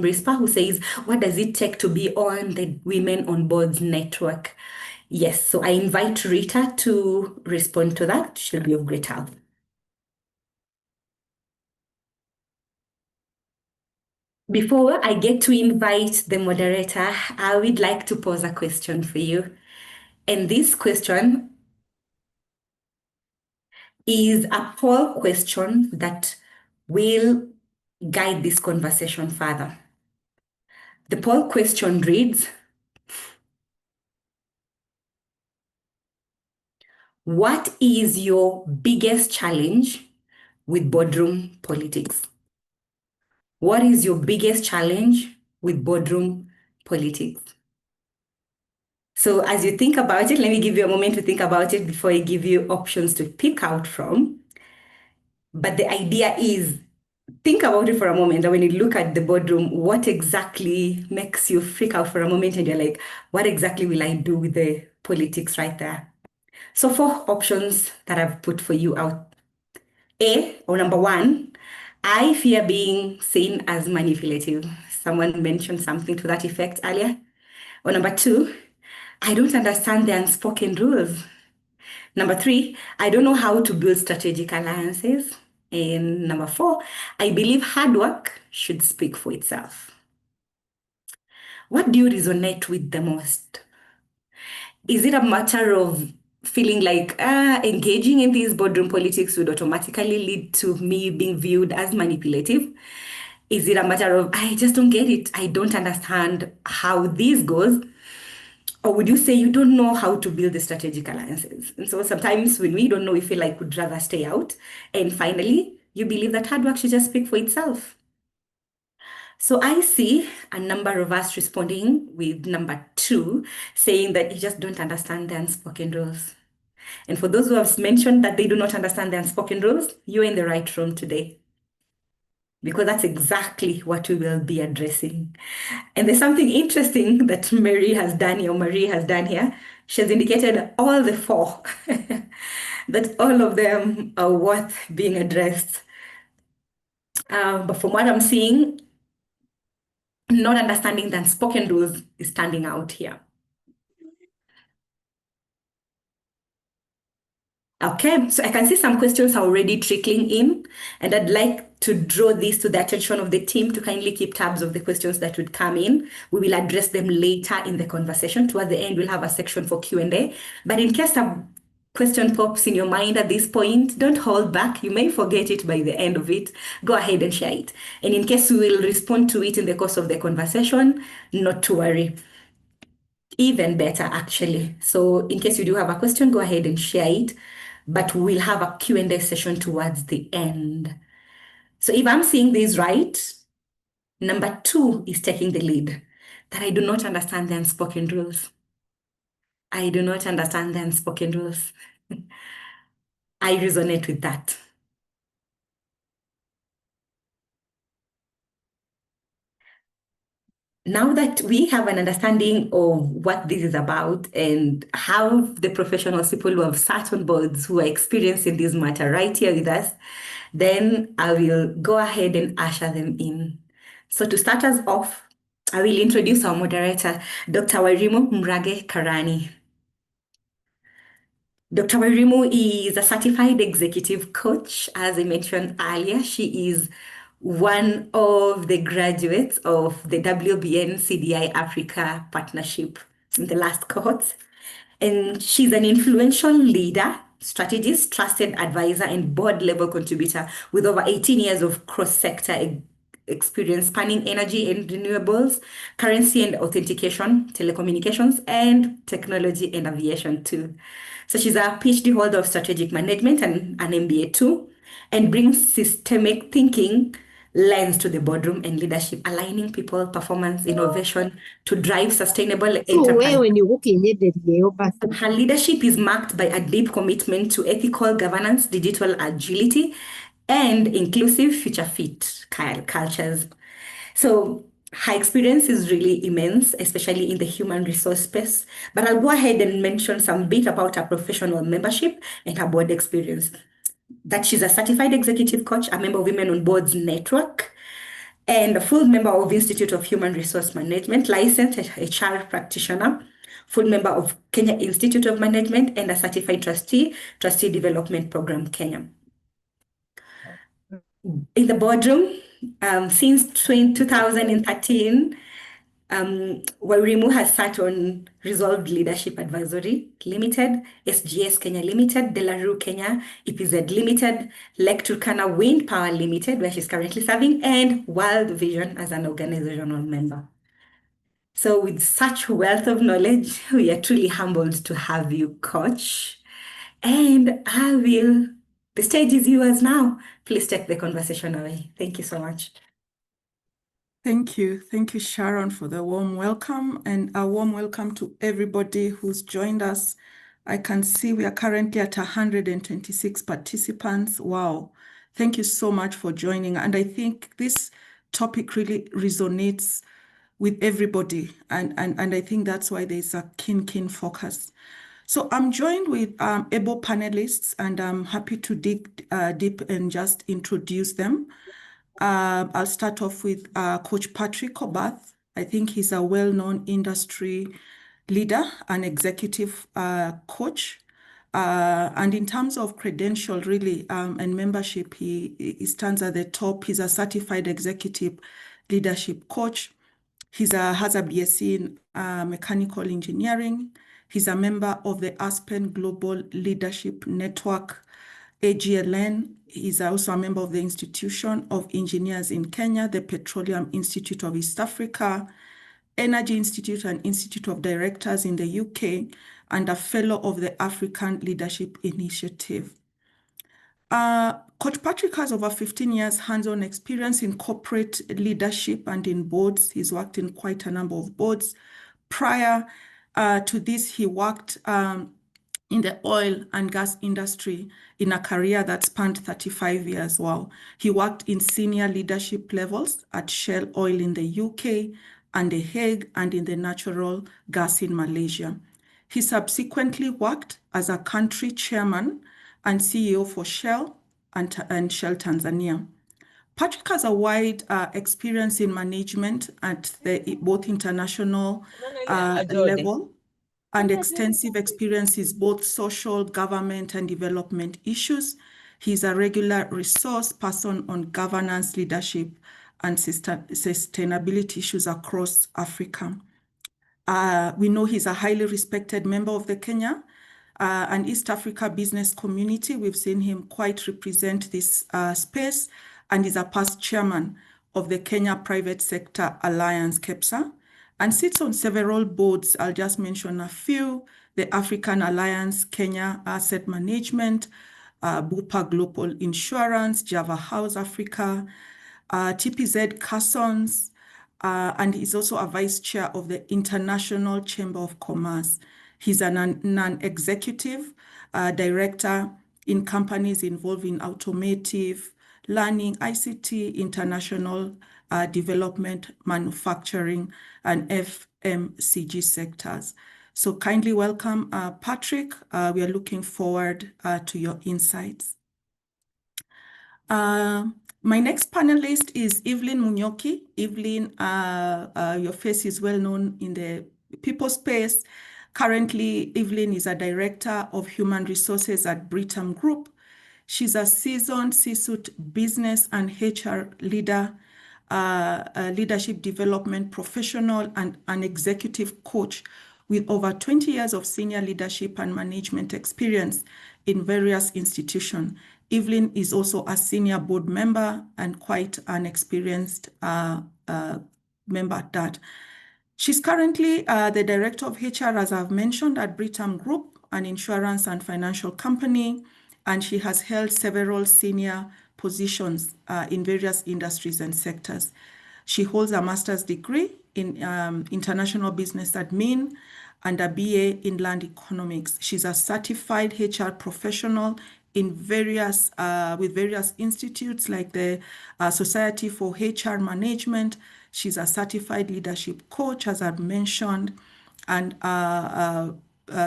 from Rispa, who says, what does it take to be on the Women on Boards network? Yes, so I invite Rita to respond to that. She'll be of great help. Before I get to invite the moderator, I would like to pose a question for you. And this question is a poll question that will guide this conversation further. The poll question reads, what is your biggest challenge with boardroom politics? What is your biggest challenge with boardroom politics? So as you think about it, let me give you a moment to think about it before I give you options to pick out from. But the idea is, think about it for a moment. And when you look at the boardroom, what exactly makes you freak out for a moment? And you're like, what exactly will I do with the politics right there? So 4 options that I've put for you out. Number 1, I fear being seen as manipulative. Someone mentioned something to that effect earlier. Or number 2, I don't understand the unspoken rules. Number 3, I don't know how to build strategic alliances. And number 4, I believe hard work should speak for itself. What do you resonate with the most? Is it a matter of feeling like engaging in these boardroom politics would automatically lead to me being viewed as manipulative? Is it a matter of, I just don't get it, I don't understand how this goes? Or would you say you don't know how to build the strategic alliances? And so sometimes when we don't know, we feel like we'd rather stay out. And finally, you believe that hard work should just speak for itself. So I see a number of us responding with number 2, saying that you just don't understand the unspoken rules. And for those who have mentioned that they do not understand the unspoken rules, you're in the right room today, because that's exactly what we will be addressing. And there's something interesting that Marie has done here. She has indicated all the 4, that all of them are worth being addressed. But from what I'm seeing, not understanding the unspoken rules is standing out here. Okay, so I can see some questions are already trickling in, and I'd like to draw this to the attention of the team to kindly keep tabs of the questions that would come in. We will address them later in the conversation. Towards the end, we'll have a section for Q&A. But in case a question pops in your mind at this point, don't hold back. You may forget it by the end of it. Go ahead and share it. And in case we will respond to it in the course of the conversation, not to worry. Even better, actually. So in case you do have a question, go ahead and share it. But we'll have a Q&A session towards the end. So if I'm seeing this right, number 2 is taking the lead, that I do not understand the unspoken rules. I do not understand the unspoken rules. I resonate with that. Now that we have an understanding of what this is about and how the professionals, people who have sat on boards, who are experiencing this matter right here with us, then I will go ahead and usher them in. So to start us off, I will introduce our moderator, Dr. Wairimu Mrage Karani. Dr. Wairimu is a certified executive coach. As I mentioned earlier, she is one of the graduates of the WBN CDI-Africa partnership in the last cohort. And she's an influential leader, strategist, trusted advisor, and board level contributor with over 18 years of cross-sector experience spanning energy and renewables, currency and authentication, telecommunications, and technology and aviation too. So she's a PhD holder of strategic management and an MBA too, and brings systemic thinking lens to the boardroom and leadership, aligning people, performance, innovation to drive sustainable enterprise. Her leadership is marked by a deep commitment to ethical governance, digital agility, and inclusive future fit cultures. So her experience is really immense, especially in the human resource space. But I'll go ahead and mention some bit about her professional membership and her board experience. That she's a certified executive coach, a member of Women on Boards Network, and a full member of Institute of Human Resource Management, licensed HR practitioner, full member of Kenya Institute of Management, and a certified trustee development program, Kenya. In the boardroom, since 2013, Wairimu has sat on Resolved Leadership Advisory Limited, SGS Kenya Limited, Delarue Kenya, EPZ Limited, Lake Turkana Wind Power Limited, where she's currently serving, and World Vision as an organizational member. So with such wealth of knowledge, we are truly humbled to have you, Coach. And the stage is yours now. Please take the conversation away. Thank you so much. Thank you. Thank you, Sharon, for the warm welcome, and a warm welcome to everybody who's joined us. I can see we are currently at 126 participants. Wow. Thank you so much for joining. And I think this topic really resonates with everybody. And I think that's why there's a keen focus. So I'm joined with able panelists, and I'm happy to dig deep and just introduce them. I'll start off with Coach Patrick Obath. I think he's a well-known industry leader and executive coach. And in terms of credential, really, and membership, he stands at the top. He's a certified executive leadership coach. He has a BSc in mechanical engineering. He's a member of the Aspen Global Leadership Network, AGLN. He's also a member of the Institution of Engineers in Kenya, the Petroleum Institute of East Africa, Energy Institute and Institute of Directors in the UK, and a fellow of the African Leadership Initiative. Coach Patrick has over 15 years hands-on experience in corporate leadership and in boards. He's worked in quite a number of boards. Prior to this, he worked in the oil and gas industry in a career that spanned 35 years. Wow. He worked in senior leadership levels at Shell Oil in the UK and The Hague, and in the natural gas in Malaysia. He subsequently worked as a country chairman and CEO for Shell and Shell Tanzania. Patrick has a wide experience in management at both international level, and extensive experiences both social, government, and development issues. He's a regular resource person on governance, leadership, and sustainability issues across Africa. We know he's a highly respected member of the Kenya and East Africa business community. We've seen him quite represent this space, and is a past chairman of the Kenya Private Sector Alliance, KEPSA, and sits on several boards. I'll just mention a few: the African Alliance, Kenya Asset Management, Bupa Global Insurance, Java House Africa, TPZ Carsons, and he's also a vice chair of the International Chamber of Commerce. He's a non-executive director in companies involved in automotive, learning, ICT, international development, manufacturing, and FMCG sectors. So kindly welcome, Patrick. We are looking forward to your insights. My next panelist is Evelyn Munyoki. Evelyn, your face is well known in the people space. Currently, Evelyn is a director of human resources at Boardroom Group. She's a seasoned C-suite business and HR leader, a leadership development professional, and an executive coach with over 20 years of senior leadership and management experience in various institutions. Evelyn is also a senior board member and quite an experienced member at that. She's currently the director of HR, as I've mentioned, at Boardroom Group, an insurance and financial company, and she has held several senior positions in various industries and sectors. She holds a master's degree in international business admin and a BA in land economics. She's a certified HR professional in various with various institutes like the Society for HR Management. She's a certified leadership coach, as I've mentioned, and a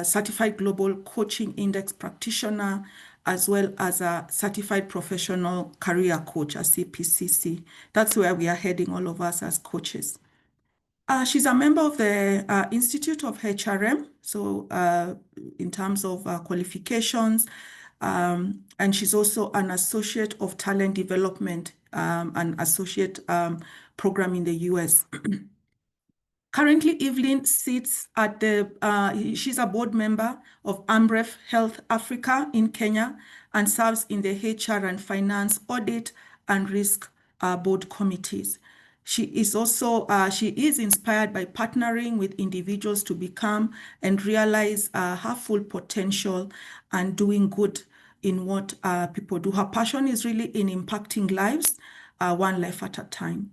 certified global coaching index practitioner, as well as a certified professional career coach, a CPCC. That's where we are heading, all of us as coaches. She's a member of the Institute of HRM, so in terms of qualifications, and she's also an associate of talent development, an associate program in the US. Currently, Evelyn sits at she's a board member of Amref Health Africa in Kenya and serves in the HR and finance audit and risk board committees. She is inspired by partnering with individuals to become and realize her full potential and doing good in what people do. Her passion is really in impacting lives, one life at a time.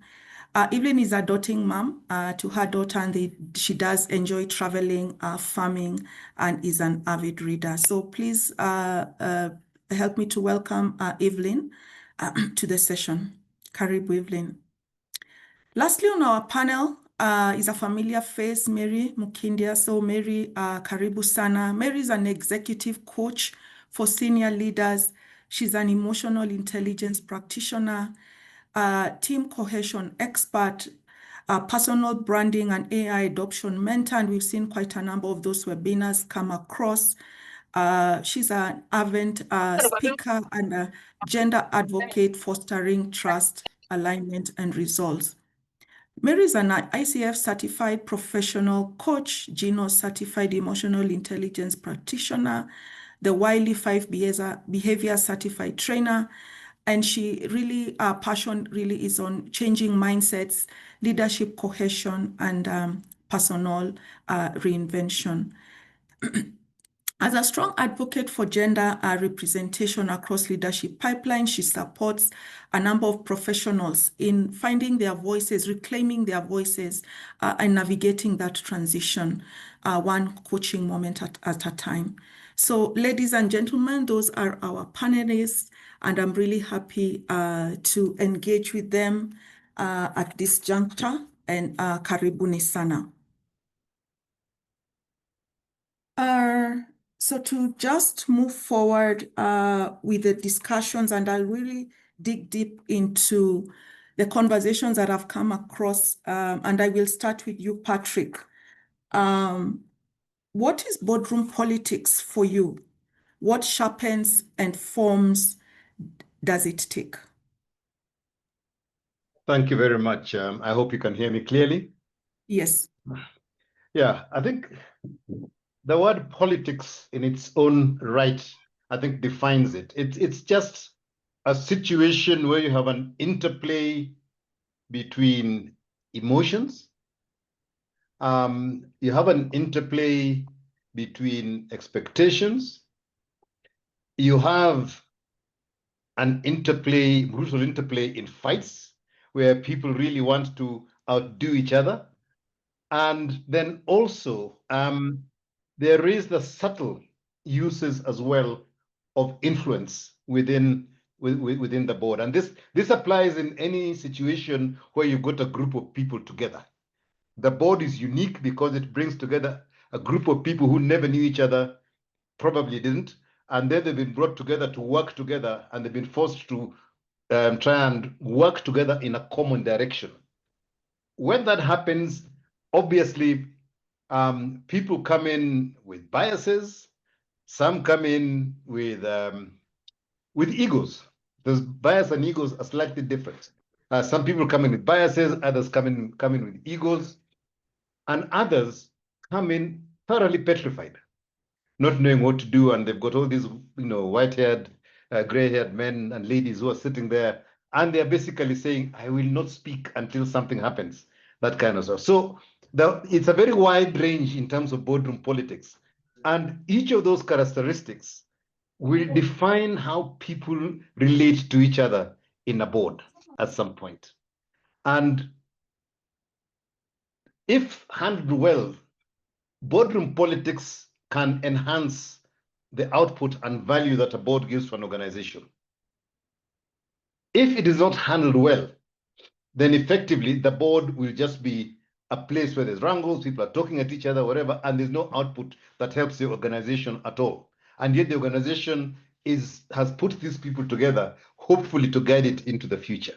Evelyn is a doting mom to her daughter, and she does enjoy traveling, farming, and is an avid reader. So please help me to welcome Evelyn to the session. Karibu, Evelyn. Lastly, on our panel is a familiar face, Mary Mukindia. So Mary, karibu sana. Mary is an executive coach for senior leaders. She's an emotional intelligence practitioner, team cohesion expert, personal branding and AI adoption mentor, and we've seen quite a number of those webinars come across. She's an avid speaker and a gender advocate, fostering trust, alignment, and results. Mary is an ICF certified professional coach, Gino certified emotional intelligence practitioner, the Wiley 5 behavior certified trainer, and she really, passion really is on changing mindsets, leadership cohesion, and personal reinvention. As a strong advocate for gender representation across leadership pipelines, she supports a number of professionals in finding their voices, reclaiming their voices, and navigating that transition, one coaching moment at a time. So, ladies and gentlemen, those are our panelists, and I'm really happy to engage with them at this juncture, and karibuni sana. So to just move forward with the discussions, and I'll really dig deep into the conversations that I've come across, and I will start with you, Patrick. What is boardroom politics for you? What sharpens and forms does it take? Thank you very much. I hope you can hear me clearly. Yes. Yeah, I think the word politics in its own right, I think, defines it. It's just a situation where you have an interplay between emotions. You have an interplay between expectations. You have an interplay, brutal interplay in fights, where people really want to outdo each other. And then also, there is the subtle uses as well of influence within the board. And this applies in any situation where you've got a group of people together. The board is unique because it brings together a group of people who never knew each other, probably didn't, and then they've been brought together to work together, and they've been forced to try and work together in a common direction. When that happens, obviously, people come in with biases. Some come in with egos. Those bias and egos are slightly different. Some people come in with biases, others come in with egos, and others come in thoroughly petrified, not knowing what to do, and they've got all these, white-haired, gray-haired men and ladies who are sitting there, and they're basically saying, "I will not speak until something happens." That kind of stuff. So it's a very wide range in terms of boardroom politics, and each of those characteristics will define how people relate to each other in a board at some point. And if handled well, boardroom politics can enhance the output and value that a board gives to an organization. If it is not handled well, then effectively the board will just be a place where there's wrangles, people are talking at each other, whatever, and there's no output that helps the organization at all. And yet the organization has put these people together, hopefully to guide it into the future.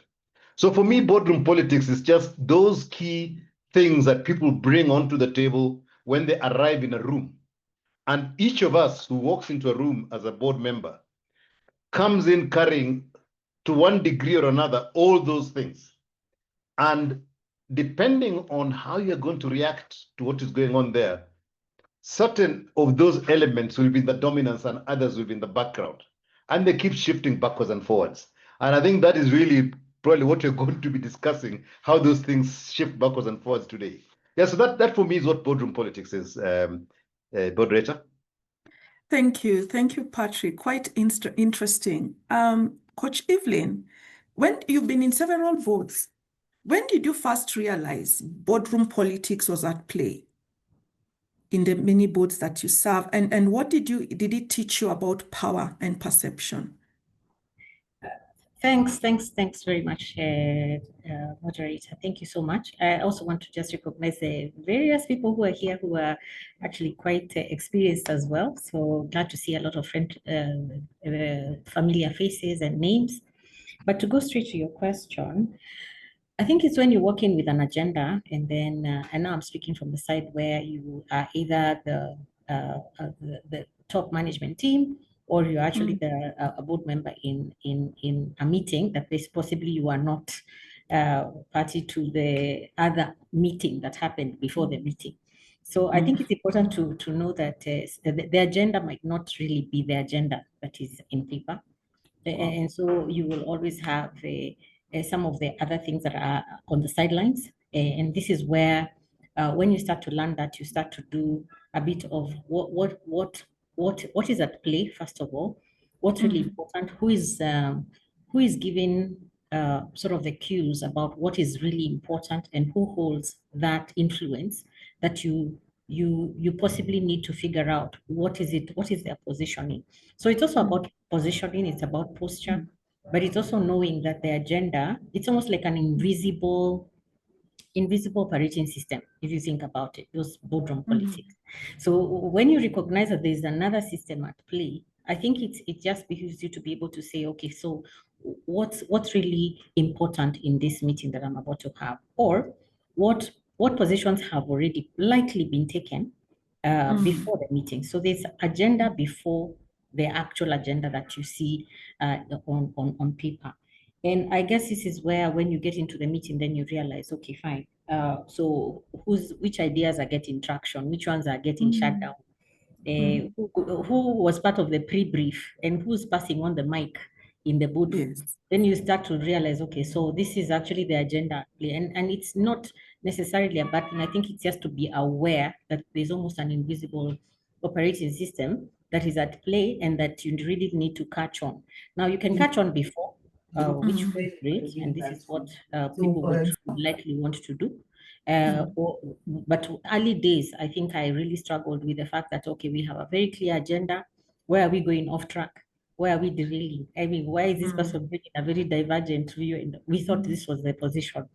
So for me, boardroom politics is just those key things that people bring onto the table when they arrive in a room. And each of us who walks into a room as a board member comes in carrying, to one degree or another, all those things. And depending on how you're going to react to what is going on there, certain of those elements will be in the dominance and others will be in the background. And they keep shifting backwards and forwards. And I think that is really probably what you're going to be discussing, how those things shift backwards and forwards today. Yeah, so that for me is what boardroom politics is, moderator. Thank you, Patrick. Quite interesting. Coach Evelyn, when you've been in several boards, when did you first realize boardroom politics was at play in the many boards that you serve? And what did it teach you about power and perception? Thanks very much, moderator. Thank you so much. I also want to just recognize the various people who are here who are actually quite experienced as well. So glad to see a lot of familiar faces and names. But to go straight to your question, I think it's when you walk in with an agenda, and then, and now I'm speaking from the side where you are either the top management team, or you're actually a board member in a meeting that possibly you are not party to the other meeting that happened before the meeting. So I think it's important to know that the agenda might not really be the agenda that is in paper. And so you will always have some of the other things that are on the sidelines. And this is where, when you start to learn that, you start to do a bit of what is at play, first of all, what's really important, who is giving sort of the cues about what is really important and who holds that influence that you possibly need to figure out what is their positioning. So it's also about positioning, it's about posture, but it's also knowing that the agenda, it's almost like an invisible operating system, if you think about it, those boardroom politics. So when you recognize that there's another system at play, I think it just behooves you to be able to say, okay, so what's really important in this meeting that I'm about to have, or what positions have already likely been taken before the meeting. So there's agenda before the actual agenda that you see on paper. And I guess this is where, when you get into the meeting, then you realize, okay, fine. So which ideas are getting traction? Which ones are getting shut down? Who was part of the pre-brief, and who's passing on the mic in the boardroom? Yes. Then you start to realize, okay, so this is actually the agenda. And it's not necessarily a bad thing. I think it's just to be aware that there's almost an invisible operating system that is at play and that you really need to catch on. Now, you can catch on before, which is great, and this is what people would likely want to do. But early days, I think I really struggled with the fact that, okay, we have a very clear agenda. Where are we going off track? Where are we derailing? I mean, why is this person taking a very divergent view? And we thought this was the position.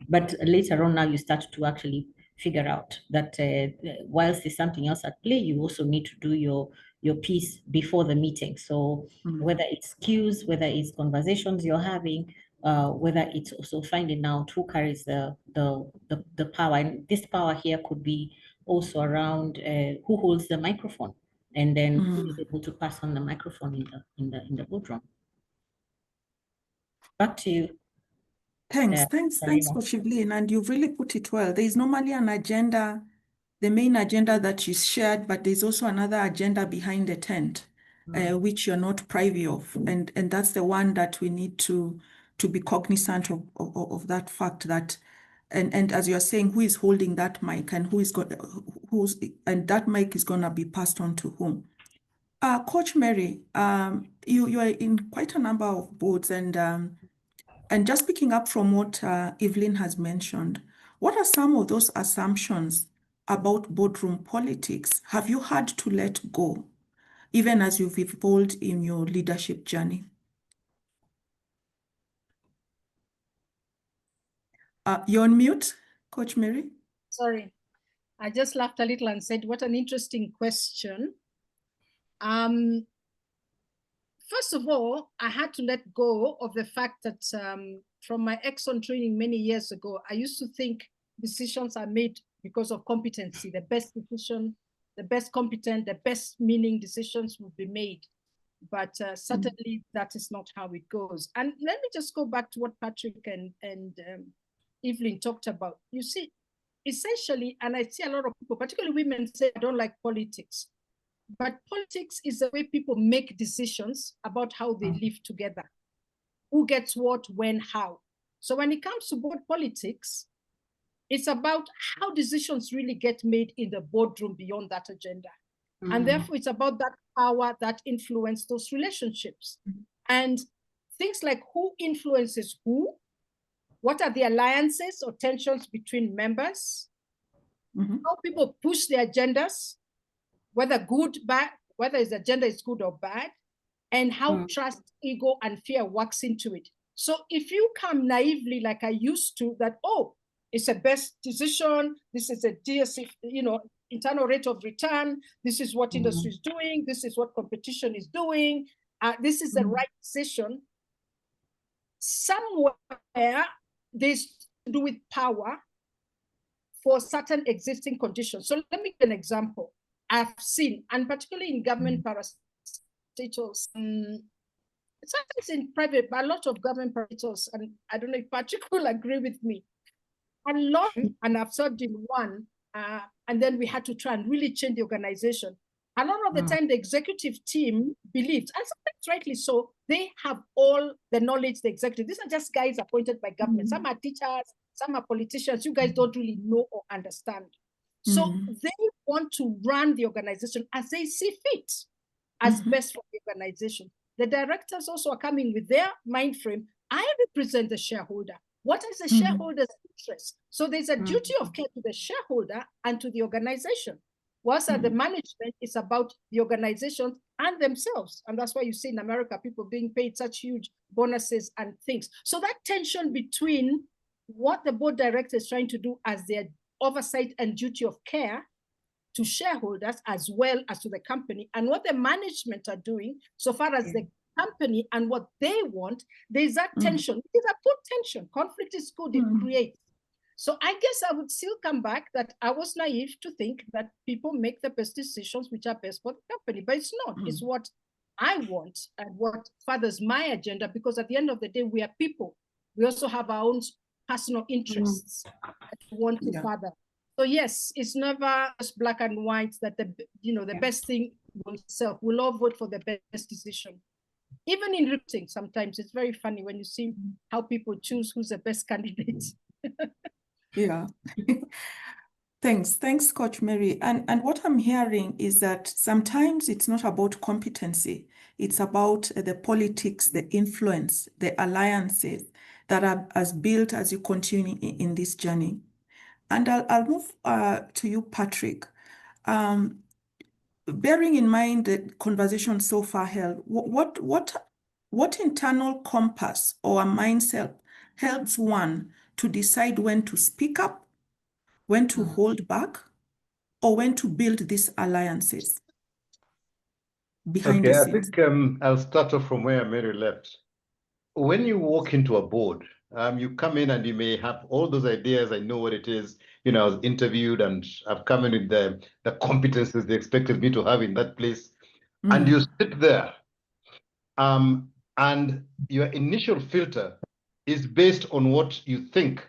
But later on, now you start to actually figure out that whilst there's something else at play, you also need to do your piece before the meeting. So whether it's cues, whether it's conversations you're having, whether it's also finding out who carries the power. And this power here could be also around who holds the microphone, and then who is able to pass on the microphone in the boardroom. Back to you. Thanks, Coach Evelyn, and you've really put it well. There is normally an agenda, the main agenda that is shared, but there's also another agenda behind the tent, which you're not privy of, and that's the one that we need to be cognizant of that fact that, and as you're saying, who is holding that mic and and that mic is gonna be passed on to whom. Coach Mary, you are in quite a number of boards, and just picking up from what Evelyn has mentioned, what are some of those assumptions about boardroom politics have you had to let go, even as you've evolved in your leadership journey? You're on mute, Coach Mary. Sorry, I just laughed a little and said, what an interesting question. first of all, I had to let go of the fact that from my Exxon training many years ago, I used to think decisions are made because of competency. The best decision, the best competent, the best meaning decisions will be made. But certainly that is not how it goes. And let me just go back to what Patrick and Evelyn talked about. You see, essentially, and I see a lot of people, particularly women, say, I don't like politics. But politics is the way people make decisions about how they live together. Who gets what, when, how. So when it comes to board politics, it's about how decisions really get made in the boardroom beyond that agenda. And therefore, it's about that power that influence those relationships. And things like who influences who, what are the alliances or tensions between members, how people push their agendas, whether good, bad, whether his agenda is good or bad, and how trust, ego, and fear works into it. So if you come naively like I used to, that, oh, it's a best decision, this is a DSC, internal rate of return, this is what industry is doing, this is what competition is doing, this is the right decision, somewhere there's to do with power for certain existing conditions. So let me give an example. I've seen, and particularly in government parastatals, sometimes in private, but a lot of government parastatals, and I don't know if Patrick will agree with me, a lot, and I've served in one, and then we had to try and really change the organization. A lot of the time, the executive team believes, and sometimes rightly so, they have all the knowledge, the executive. These are just guys appointed by government. Some are teachers, some are politicians. You guys don't really know or understand. So they want to run the organization as they see fit, as best for the organization. The directors also are coming with their mind frame. I represent the shareholder. What is the shareholder's interest? So there's a duty of care to the shareholder and to the organization. Whilst at the management, it's about the organization and themselves. And that's why you see in America, people being paid such huge bonuses and things. So that tension between what the board director is trying to do as their oversight and duty of care to shareholders as well as to the company, and what the management are doing so far as the company and what they want, there's that tension. It is a good tension. Conflict is good, it creates. So I guess I would still come back that I was naive to think that people make the best decisions which are best for the company, but it's not. It's what I want and what furthers my agenda, because at the end of the day, we are people. We also have our own personal interests that we want to further. So yes, it's never just black and white that the best thing will self. We'll all vote for the best decision. Even in recruiting, sometimes it's very funny when you see how people choose who's the best candidate. Yeah. Thanks, Coach Mary. And what I'm hearing is that sometimes it's not about competency. It's about the politics, the influence, the alliances that are as built as you continue in this journey. And I'll move to you, Patrick. Bearing in mind the conversation so far held, what internal compass or mindset helps one to decide when to speak up, when to hold back, or when to build these alliances behind the scenes? I think I'll start off from where Mary left. When you walk into a board, you come in and you may have all those ideas. I know what it is. I was interviewed and I've come in with the competences they expected me to have in that place. And you sit there, and your initial filter is based on what you think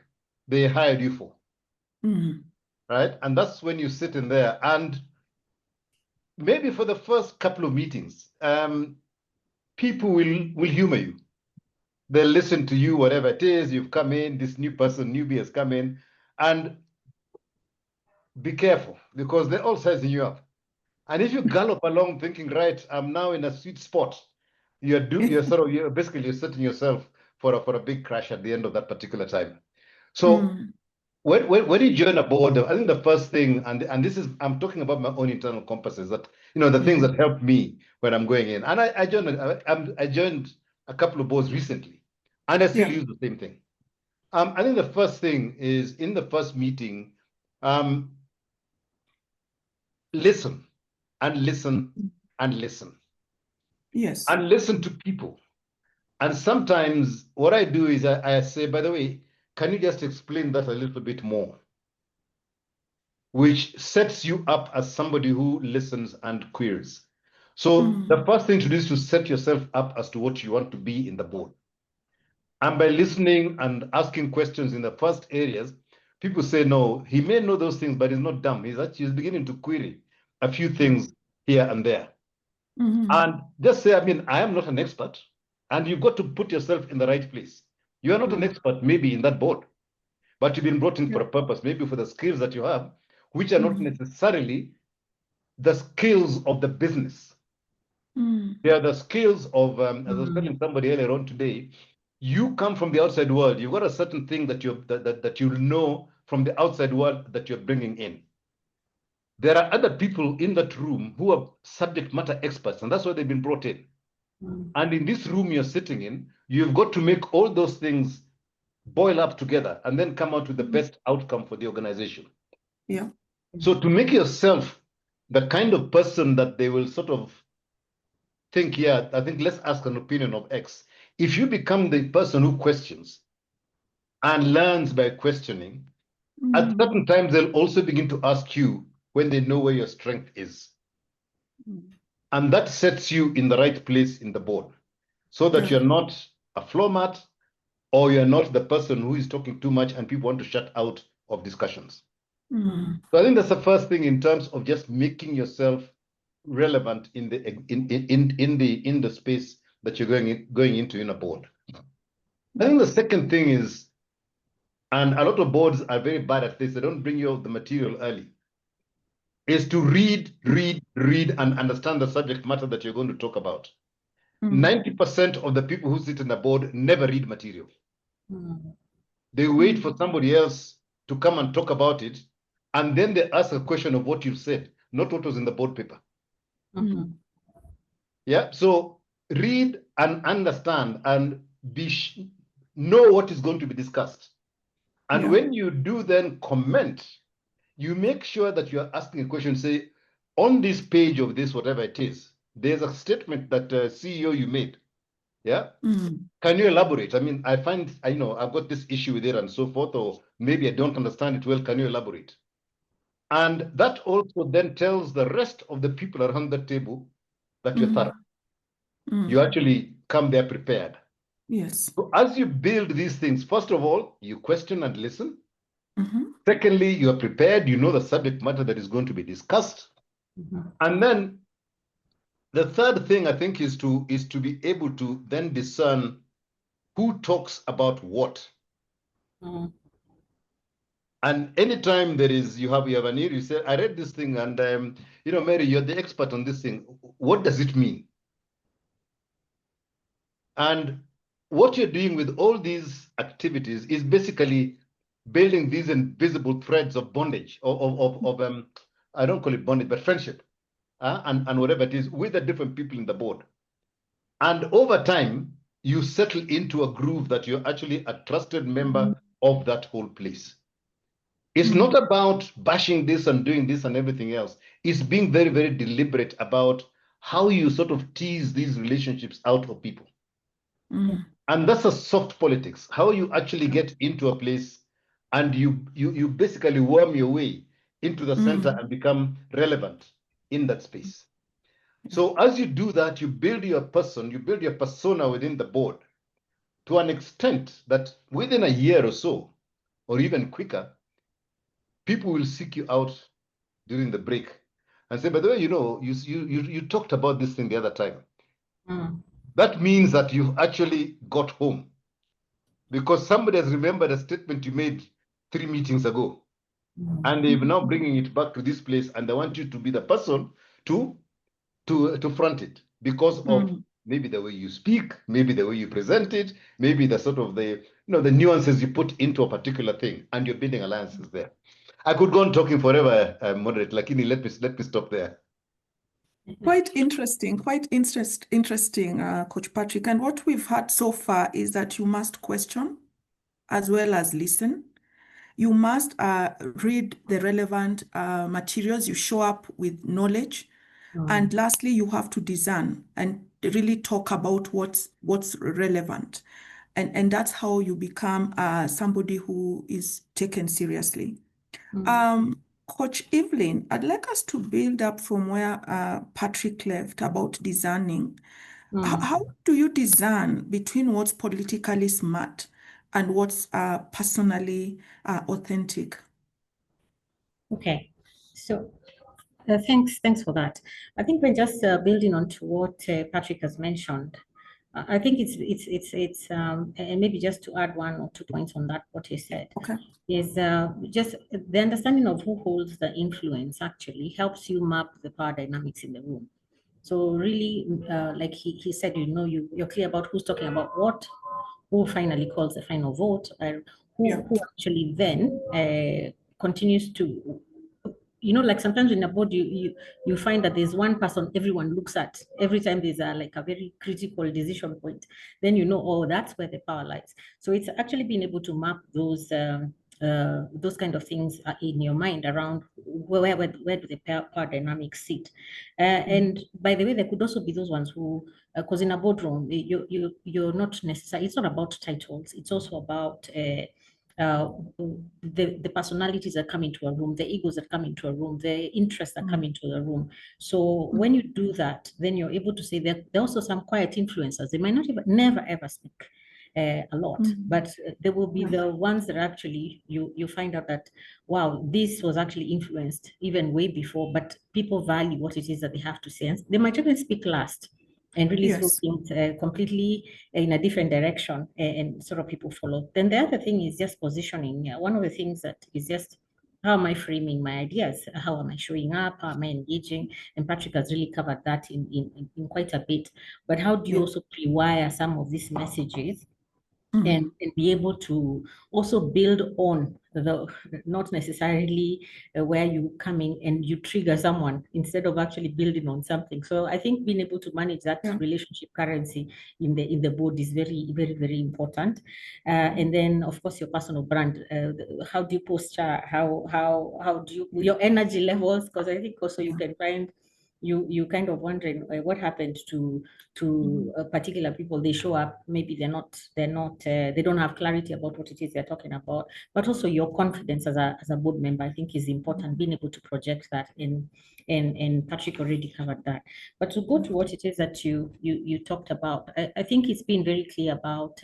they hired you for. Right? And that's when you sit in there, and maybe for the first couple of meetings, people will humor you. They'll listen to you, whatever it is. You've come in, this newbie has come in, and be careful, because they're all sizing you up. And if you gallop along thinking, right, I'm now in a sweet spot, you're basically setting yourself for a big crash at the end of that particular time. So when you join a board, I think the first thing, and this is, I'm talking about my own internal compasses, that the things that help me when I'm going in. And I joined a couple of boards recently, and I still use the same thing. I think the first thing is, in the first meeting, listen and listen and listen. Yes. and listen to people. And sometimes what I do is I say, by the way, can you just explain that a little bit more? Which sets you up as somebody who listens and queries. So the first thing to do is to set yourself up as to what you want to be in the board. And by listening and asking questions in the first areas, people say, no, he may know those things, but he's not dumb. He's beginning to query a few things here and there. And just say, I mean, I am not an expert. And you've got to put yourself in the right place. You are not an expert, maybe in that board, but you've been brought in for a purpose, maybe for the skills that you have, which are not necessarily the skills of the business. They are the skills of, as I was telling somebody earlier on today, you come from the outside world. You've got a certain thing that you know from the outside world that you're bringing in. There are other people in that room who are subject matter experts, and that's why they've been brought in. And in this room you're sitting in, you've got to make all those things boil up together and then come out with the best outcome for the organization. Yeah. So to make yourself the kind of person that they will sort of think, yeah, I think let's ask an opinion of X. If you become the person who questions and learns by questioning, at certain times they'll also begin to ask you when they know where your strength is. And that sets you in the right place in the board so that you're not a floor mat or you're not the person who is talking too much and people want to shut out of discussions. So I think that's the first thing in terms of just making yourself relevant in the space that you're going into in a board. I think the second thing is, and a lot of boards are very bad at this, they don't bring you the material early, is to read, and understand the subject matter that you're going to talk about. 90% of the people who sit in the board never read material. They wait for somebody else to come and talk about it, and then they ask a question of what you've said, not what was in the board paper. Yeah, so read and understand and know what is going to be discussed. And when you do then comment, you make sure that you are asking a question, say, on this page of this, whatever it is, there's a statement that CEO you made. Yeah. Can you elaborate? I mean, I find, I've got this issue with it and so forth, or maybe I don't understand it well. Can you elaborate? And that also then tells the rest of the people around the table that you're thorough. You actually come there prepared. Yes. So as you build these things, first of all, you question and listen. Secondly, you are prepared. You know the subject matter that is going to be discussed. And then the third thing I think is to be able to then discern who talks about what. And anytime there is, you have an area, you say, I read this thing and, Mary, you're the expert on this thing. What does it mean? And what you're doing with all these activities is basically building these invisible threads of bondage, of I don't call it bondage, but friendship, and whatever it is with the different people in the board. And over time, you settle into a groove that you're actually a trusted member of that whole place. It's not about bashing this and doing this and everything else. It's being very, very deliberate about how you sort of tease these relationships out of people. And that's a soft politics, how you actually get into a place and you basically worm your way into the center and become relevant in that space. So as you do that, you build your persona within the board to an extent that within a year or so, or even quicker, people will seek you out during the break and say, by the way, you talked about this thing the other time. That means that you've actually got home because somebody has remembered a statement you made 3 meetings ago. And they're now bringing it back to this place and they want you to be the person to front it because of maybe the way you speak, maybe the way you present it, maybe the sort of the nuances you put into a particular thing, and you're building alliances there. I could go on talking forever, moderate. Lakini, let me stop there. Quite interesting, Coach Patrick. And what we've had so far is that you must question as well as listen. You must read the relevant materials. You show up with knowledge. And lastly, you have to discern and really talk about what's relevant. And that's how you become somebody who is taken seriously. Coach Evelyn, I'd like us to build up from where Patrick left about discerning. How do you discern between what's politically smart and what's personally authentic? Okay, so thanks for that. I think we're just building on to what Patrick has mentioned. I think it's and maybe just to add 1 or 2 points on that, what he said. Okay. Is just the understanding of who holds the influence actually helps you map the power dynamics in the room. So really, like he said, you're clear about who's talking about what, who finally calls the final vote, and who actually then continues to, like sometimes in a board, you find that there's one person everyone looks at every time there's like a very critical decision point. Then oh, that's where the power lies. So it's actually being able to map those kind of things in your mind around where do the power dynamics sit. And by the way, there could also be those ones who, because in a boardroom, you're not necessarily, it's not about titles, it's also about the personalities that come into a room, the egos that come into a room, the interests that come into the room. So when you do that, then you're able to say that there are also some quiet influencers. They might not even, never ever speak a lot, but there will be the ones that actually you find out that, wow, this was actually influenced even way before, but people value what it is that they have to say. And they might even speak last and really throw things completely in a different direction, and sort of people follow. Then the other thing is just positioning. One of the things that is just, how am I framing my ideas? How am I showing up? How am I engaging? And Patrick has really covered that in quite a bit. But how do you also pre-wire some of these messages and be able to also build on the, not necessarily where you come in and you trigger someone instead of actually building on something. So I think being able to manage that relationship currency in the board is very, very, very important. And then of course your personal brand. How do you posture? How do you, your energy levels? Because I think also you can find you kind of wondering what happened to particular people. They show up, maybe they don't have clarity about what it is they're talking about. But also your confidence as a board member, I think, is important, being able to project that in. And Patrick already covered that. But to go to what it is that you talked about, I think it's been very clear about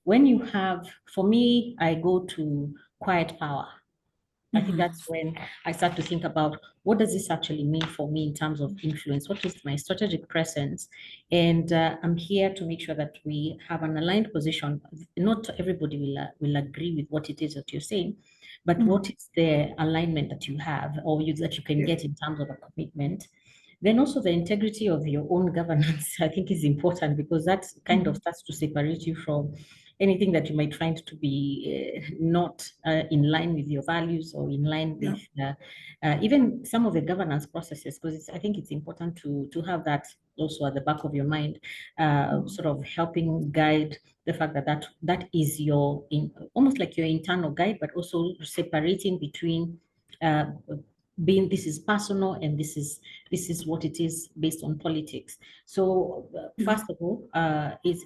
when you have, for me, I go to quiet power. I think that's when I start to think about, what does this actually mean for me in terms of influence? What is my strategic presence? And I'm here to make sure that we have an aligned position. Not everybody will agree with what it is that you're saying, but what is the alignment that you have, or that you can get in terms of a commitment. Then also the integrity of your own governance, I think, is important, because that kind of starts to separate you from anything that you might find to be not in line with your values, or in line with even some of the governance processes, because I think it's important to have that also at the back of your mind, sort of helping guide the fact that is your, almost like your internal guide, but also separating between being, this is personal and this is what it is based on politics. So first of all, is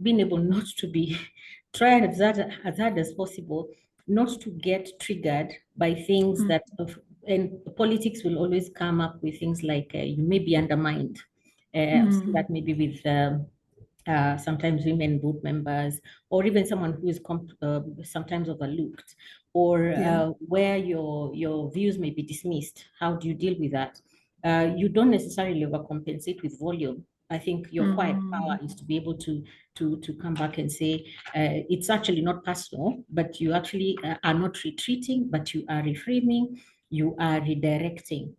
being able not to be trying as hard as possible not to get triggered by things that and politics will always come up with things like you may be undermined. I've seen that maybe with sometimes women board members, or even someone who is sometimes overlooked, or where your views may be dismissed. How do you deal with that? You don't necessarily overcompensate with volume. I think your quiet power is to be able to come back and say, it's actually not personal, but you actually are not retreating, but you are reframing, you are redirecting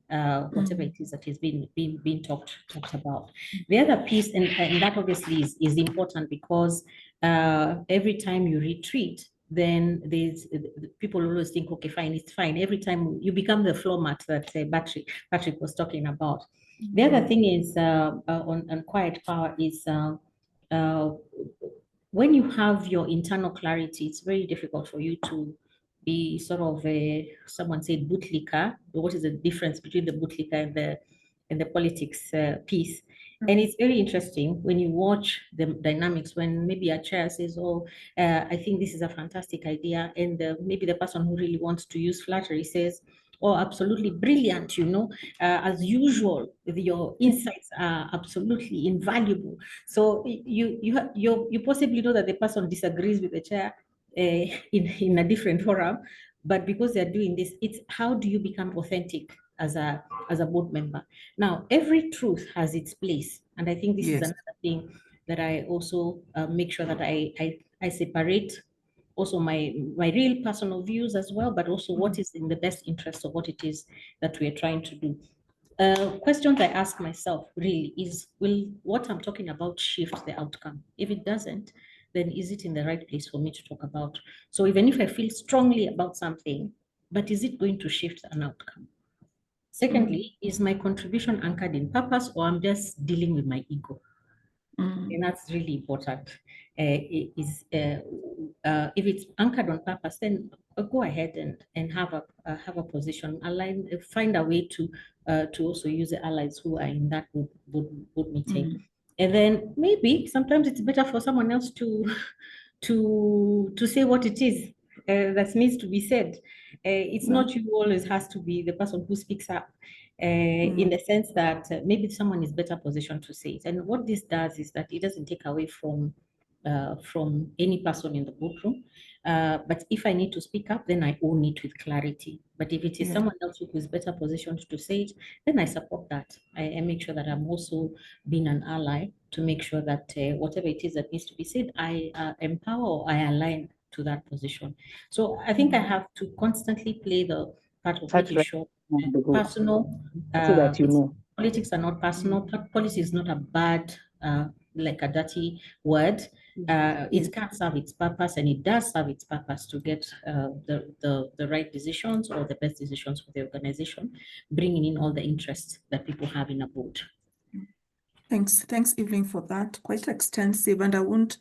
whatever it is that is being talked about. The other piece, and that obviously is important, because every time you retreat, then there's people always think, okay, fine, it's fine. Every time you become the floor mat that Patrick was talking about. The other thing is on quiet power is when you have your internal clarity, it's very difficult for you to be sort of someone said bootlicker. What is the difference between the bootlicker the politics piece. And it's very interesting when you watch the dynamics when maybe a chair says, oh, I think this is a fantastic idea. And maybe the person who really wants to use flattery says, oh, absolutely brilliant, you know, as usual, your insights are absolutely invaluable. So you possibly know that the person disagrees with the chair in a different forum, but because they're doing this, it's how do you become authentic as a board member? Now, every truth has its place, and I think this is another thing that I also make sure that I separate also my real personal views as well, but also what is in the best interest of what it is that we are trying to do. Questions I ask myself really is, will what I'm talking about shift the outcome? If it doesn't, then is it in the right place for me to talk about? So even if I feel strongly about something, but is it going to shift an outcome? Secondly, is my contribution anchored in purpose, or I'm just dealing with my ego? And that's really important. If it's anchored on purpose, then go ahead and have a position, align, find a way to also use the allies who are in that board meeting. And then maybe sometimes it's better for someone else to say what it is that needs to be said. It's not you always has to be the person who speaks up. In the sense that maybe someone is better positioned to say it. And what this does is that it doesn't take away from any person in the boardroom. But if I need to speak up, then I own it with clarity. But if it is someone else who is better positioned to say it, then I support that. I make sure that I'm also being an ally to make sure that whatever it is that needs to be said, I empower or I align to that position. So I think I have to constantly play the part of making sure personal, so that you know. Politics are not personal. Policy is not a bad, like a dirty word. It can serve its purpose, and it does serve its purpose to get the right decisions or the best decisions for the organization, bringing in all the interests that people have in a board. Thanks, Evelyn, for that. Quite extensive, and I won't.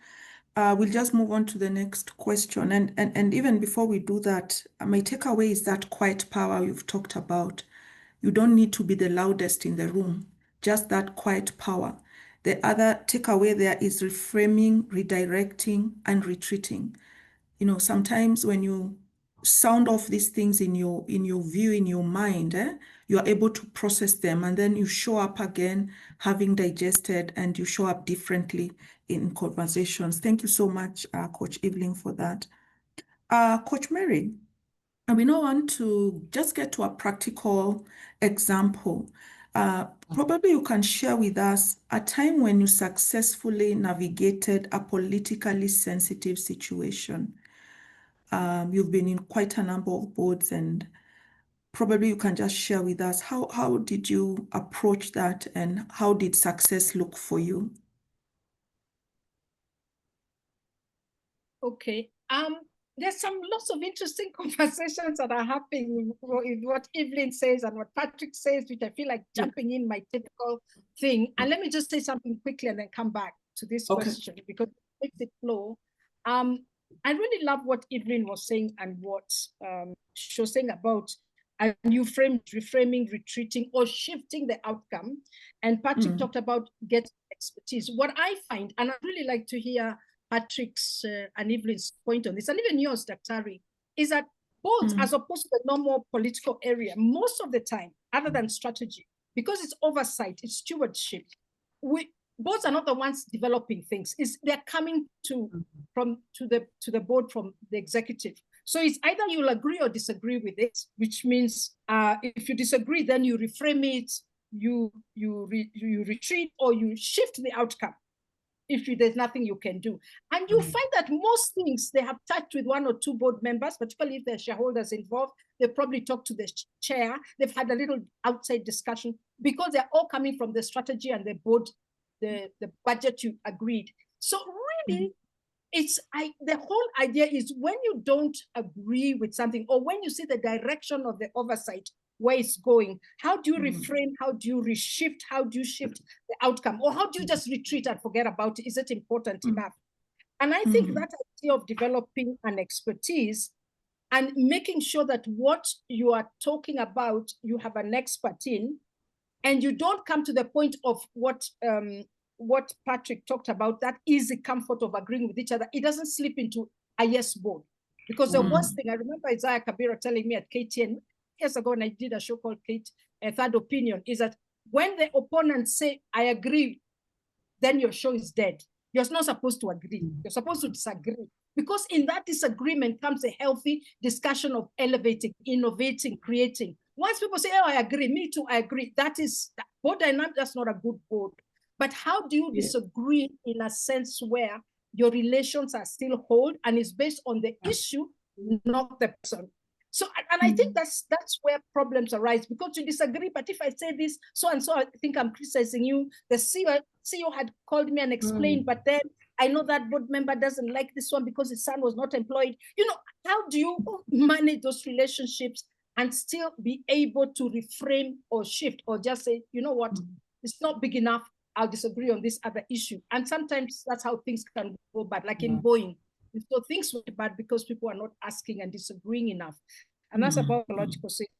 We'll just move on to the next question. And even before we do that, my takeaway is that quiet power you've talked about. You don't need to be the loudest in the room, just that quiet power. The other takeaway there is reframing, redirecting, and retreating. You know, sometimes when you sound off these things in your view, in your mind, you are able to process them, and then you show up again, having digested, and you show up differently in conversations. Thank you so much, Coach Evelyn, for that. Coach Mary, we now want to just get to a practical example. Probably you can share with us a time when you successfully navigated a politically sensitive situation. You've been in quite a number of boards, and probably you can just share with us how did you approach that, and how did success look for you? Okay. There's lots of interesting conversations that are happening with what Evelyn says and what Patrick says, which I feel like jumping in my typical thing. And let me just say something quickly and then come back to this question, because it makes it flow. I really love what Evelyn was saying and what she was saying about a new frame, reframing, retreating, or shifting the outcome. And Patrick talked about getting expertise. What I find, and I'd really like to hear Patrick's and Evelyn's point on this, and even yours, Daktari, is that boards, as opposed to the normal political area, most of the time, other than strategy, because it's oversight, it's stewardship, boards are not the ones developing things. They're coming to the board from the executive. So it's either you'll agree or disagree with it, which means if you disagree, then you reframe it, you retreat, or you shift the outcome if there's nothing you can do. And you find that most things, they have touched with one or two board members, particularly if there's shareholders involved. They probably talk to the chair. They've had a little outside discussion, because they're all coming from the strategy and the board, the budget you agreed. So really, the whole idea is, when you don't agree with something, or when you see the direction of the oversight, where it's going, how do you reframe, how do you reshift, how do you shift the outcome, or how do you just retreat and forget about it? Is it important enough? And I think that idea of developing an expertise and making sure that what you are talking about, you have an expert in, and you don't come to the point of what Patrick talked about, that easy comfort of agreeing with each other, it doesn't slip into a yes board. Because the worst thing, I remember Isaiah Kabira telling me at KTN years ago, when I did a show called Third Opinion, is that when the opponents say, I agree, then your show is dead. You're not supposed to agree. You're supposed to disagree. Because in that disagreement comes a healthy discussion of elevating, innovating, creating. Once people say, oh, I agree, me too, I agree, that is, board dynamic, that's not a good board. But how do you disagree in a sense where your relations are still whole and it's based on the issue, not the person? So, and I think that's where problems arise, because you disagree, but if I say this, so and so, I think I'm criticizing you. The CEO had called me and explained, but then I know that board member doesn't like this one because his son was not employed. You know, how do you manage those relationships and still be able to reframe or shift or just say, you know what, it's not big enough, I'll disagree on this other issue. And sometimes that's how things can go bad, like in Boeing. So things went bad because people are not asking and disagreeing enough. And that's about logical safety.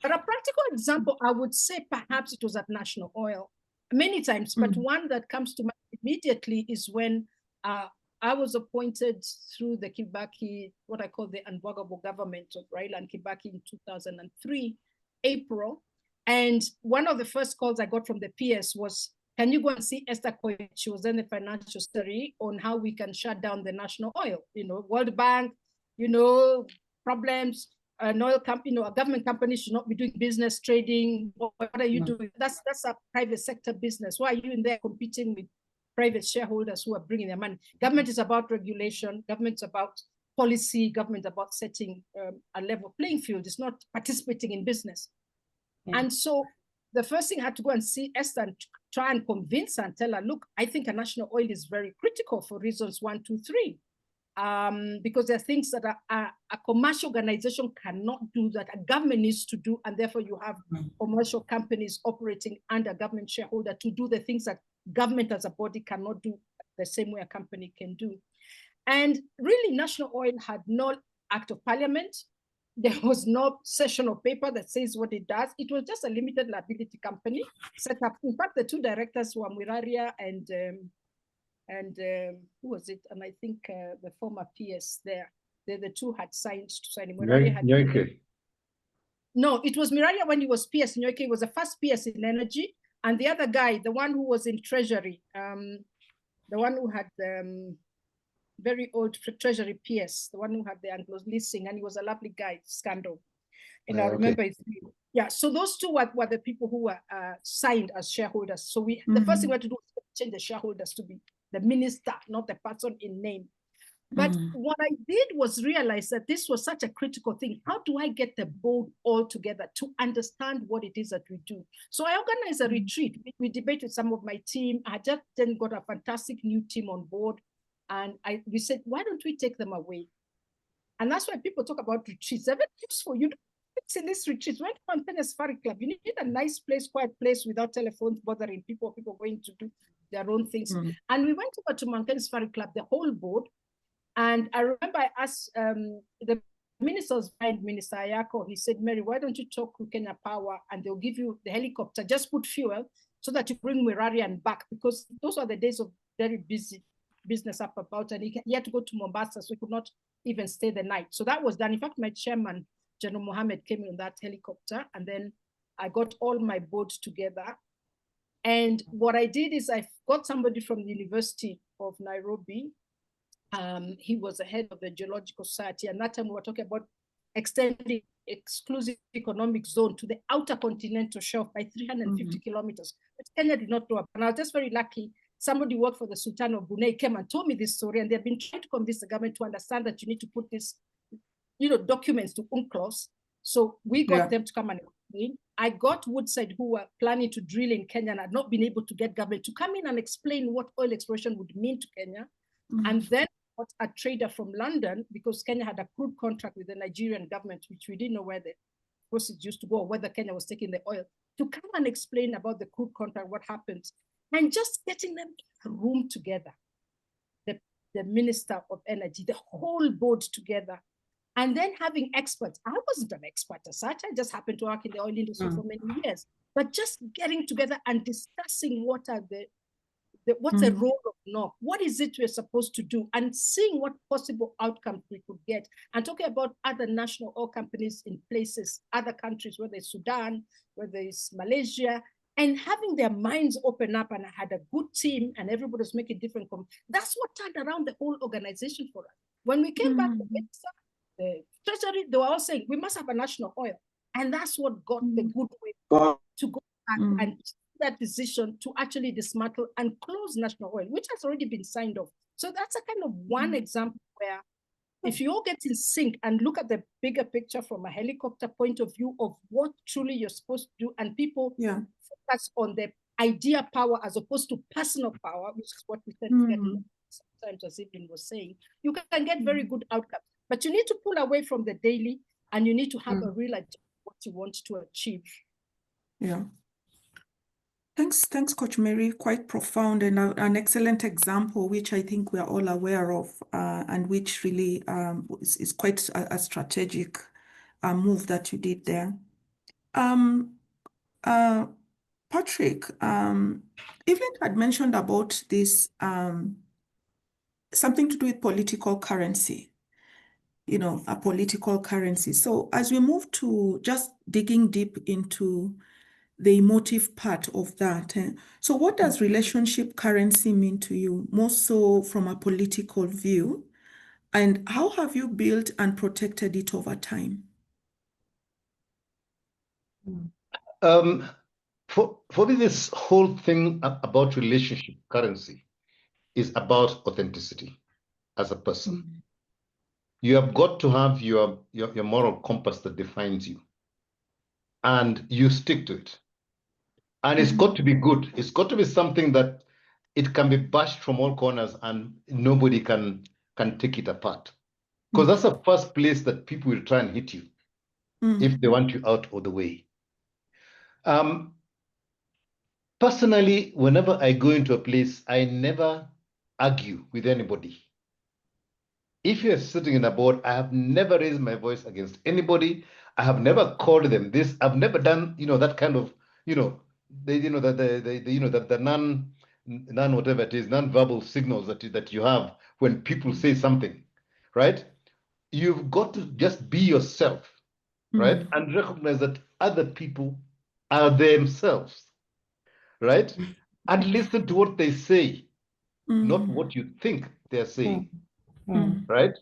But a practical example, I would say perhaps it was at National Oil many times, but one that comes to mind immediately is when I was appointed through the Kibaki, what I call the unbuggable government of Raila and Kibaki in 2003, April. And one of the first calls I got from the PS was, can you go and see Esther Koech? She was then the financial secretary, on how we can shut down the National Oil, you know, World Bank, you know, problems, an oil company, you know, a government company should not be doing business trading. What are you doing? That's a private sector business. Why are you in there competing with private shareholders who are bringing their money? Government is about regulation. Government is about policy. Government is about setting a level playing field. It's not participating in business. And so the first thing I had to go and see Esther and try and convince her and tell her, look, I think a national oil is very critical for reasons 1, 2, 3. Because there are things that a commercial organization cannot do that a government needs to do, and therefore you have commercial companies operating under government shareholder to do the things that government as a body cannot do the same way a company can do. And really, National Oil had no act of parliament. There was no session of paper that says what it does. It was just a limited liability company set up. In fact, the two directors were Miraria and who was it? And I think the former PS there, the two had signed to sign. No, it was Miraria when he was PS. Nyoike was the first PS in energy, and the other guy, the one who was in treasury, the one who had very old treasury PS, the one who had the Anglo leasing, and he was a lovely guy, Scandal. And I remember his name. Yeah, so those two were the people who were signed as shareholders. So the first thing we had to do was change the shareholders to be the minister, not the person in name. But what I did was realize that this was such a critical thing. How do I get the board all together to understand what it is that we do? So I organized a retreat. We debated with some of my team. I just then got a fantastic new team on board. And we said, why don't we take them away? And that's why people talk about retreats. They're very useful. You don't fix in this retreat. When you want a Safari Club, you need a nice place, quiet place without telephones bothering people going to do their own things. And we went over to Mountain Safari Club, the whole board. And I remember I asked the minister's mind, Minister Ayako, he said, Mary, why don't you talk to Kenya Power and they'll give you the helicopter, just put fuel so that you bring Mirarian back, because those are the days of very busy business up about, and he had to go to Mombasa, so he could not even stay the night. So that was done. In fact, my chairman, General Mohammed, came in that helicopter, and then I got all my boards together. And what I did is I got somebody from the University of Nairobi. He was the head of the Geological Society, and that time we were talking about extending exclusive economic zone to the outer continental shelf by 350 kilometers, which Kenya did not do. And I was just very lucky. Somebody worked for the Sultan of Brunei came and told me this story, and they've been trying to convince the government to understand that you need to put this, documents to UNCLOS. So we got them to come and explain. I got Woodside, who were planning to drill in Kenya and had not been able to get government to come in and explain what oil exploration would mean to Kenya. And then got a trader from London, because Kenya had a crude contract with the Nigerian government, which we didn't know where the proceeds used to go, or whether Kenya was taking the oil, to come and explain about the crude contract, what happens. And just getting them in a room together, the Minister of Energy, the whole board together, And then having experts. I wasn't an expert as such. I just happened to work in the oil industry for many years. But just getting together and discussing what's the role of NOC? What is it we're supposed to do? And seeing what possible outcomes we could get. And talking about other national oil companies in places, other countries, whether it's Sudan, whether it's Malaysia, and having their minds open up. And I had a good team and everybody was making different comments. That's what turned around the whole organization for us. When we came back to the Treasury, they were all saying, we must have a national oil. And that's what got the goodwill to go back and that decision to actually dismantle and close national oil, which has already been signed off. So that's a kind of one example where if you all get in sync and look at the bigger picture from a helicopter point of view of what truly you're supposed to do, and people focus on the idea power as opposed to personal power, which is what we tend to get sometimes, as Evelyn was saying, you can get very good outcomes. But you need to pull away from the daily and you need to have a real idea of what you want to achieve. Yeah. Thanks, Coach Mary. Quite profound and an excellent example, which I think we are all aware of, and which really is quite a strategic move that you did there. Patrick, Evelyn had mentioned about this, something to do with political currency, a political currency. So as we move to just digging deep into the emotive part of that. So what does relationship currency mean to you, more so from a political view? And how have you built and protected it over time? For me, this whole thing about relationship currency is about authenticity as a person. You have got to have your moral compass that defines you, and you stick to it. And it's got to be good. It's got to be something that it can be bashed from all corners and nobody can take it apart. Because that's the first place that people will try and hit you if they want you out of the way. Personally, whenever I go into a place, I never argue with anybody. If you're sitting in a board, I have never raised my voice against anybody. I have never called them this. I've never done, that kind of, the non whatever it is, non-verbal signals that you have when people say something, right? You've got to just be yourself, right? And recognize that other people are themselves, right? And listen to what they say, not what you think they're saying, right?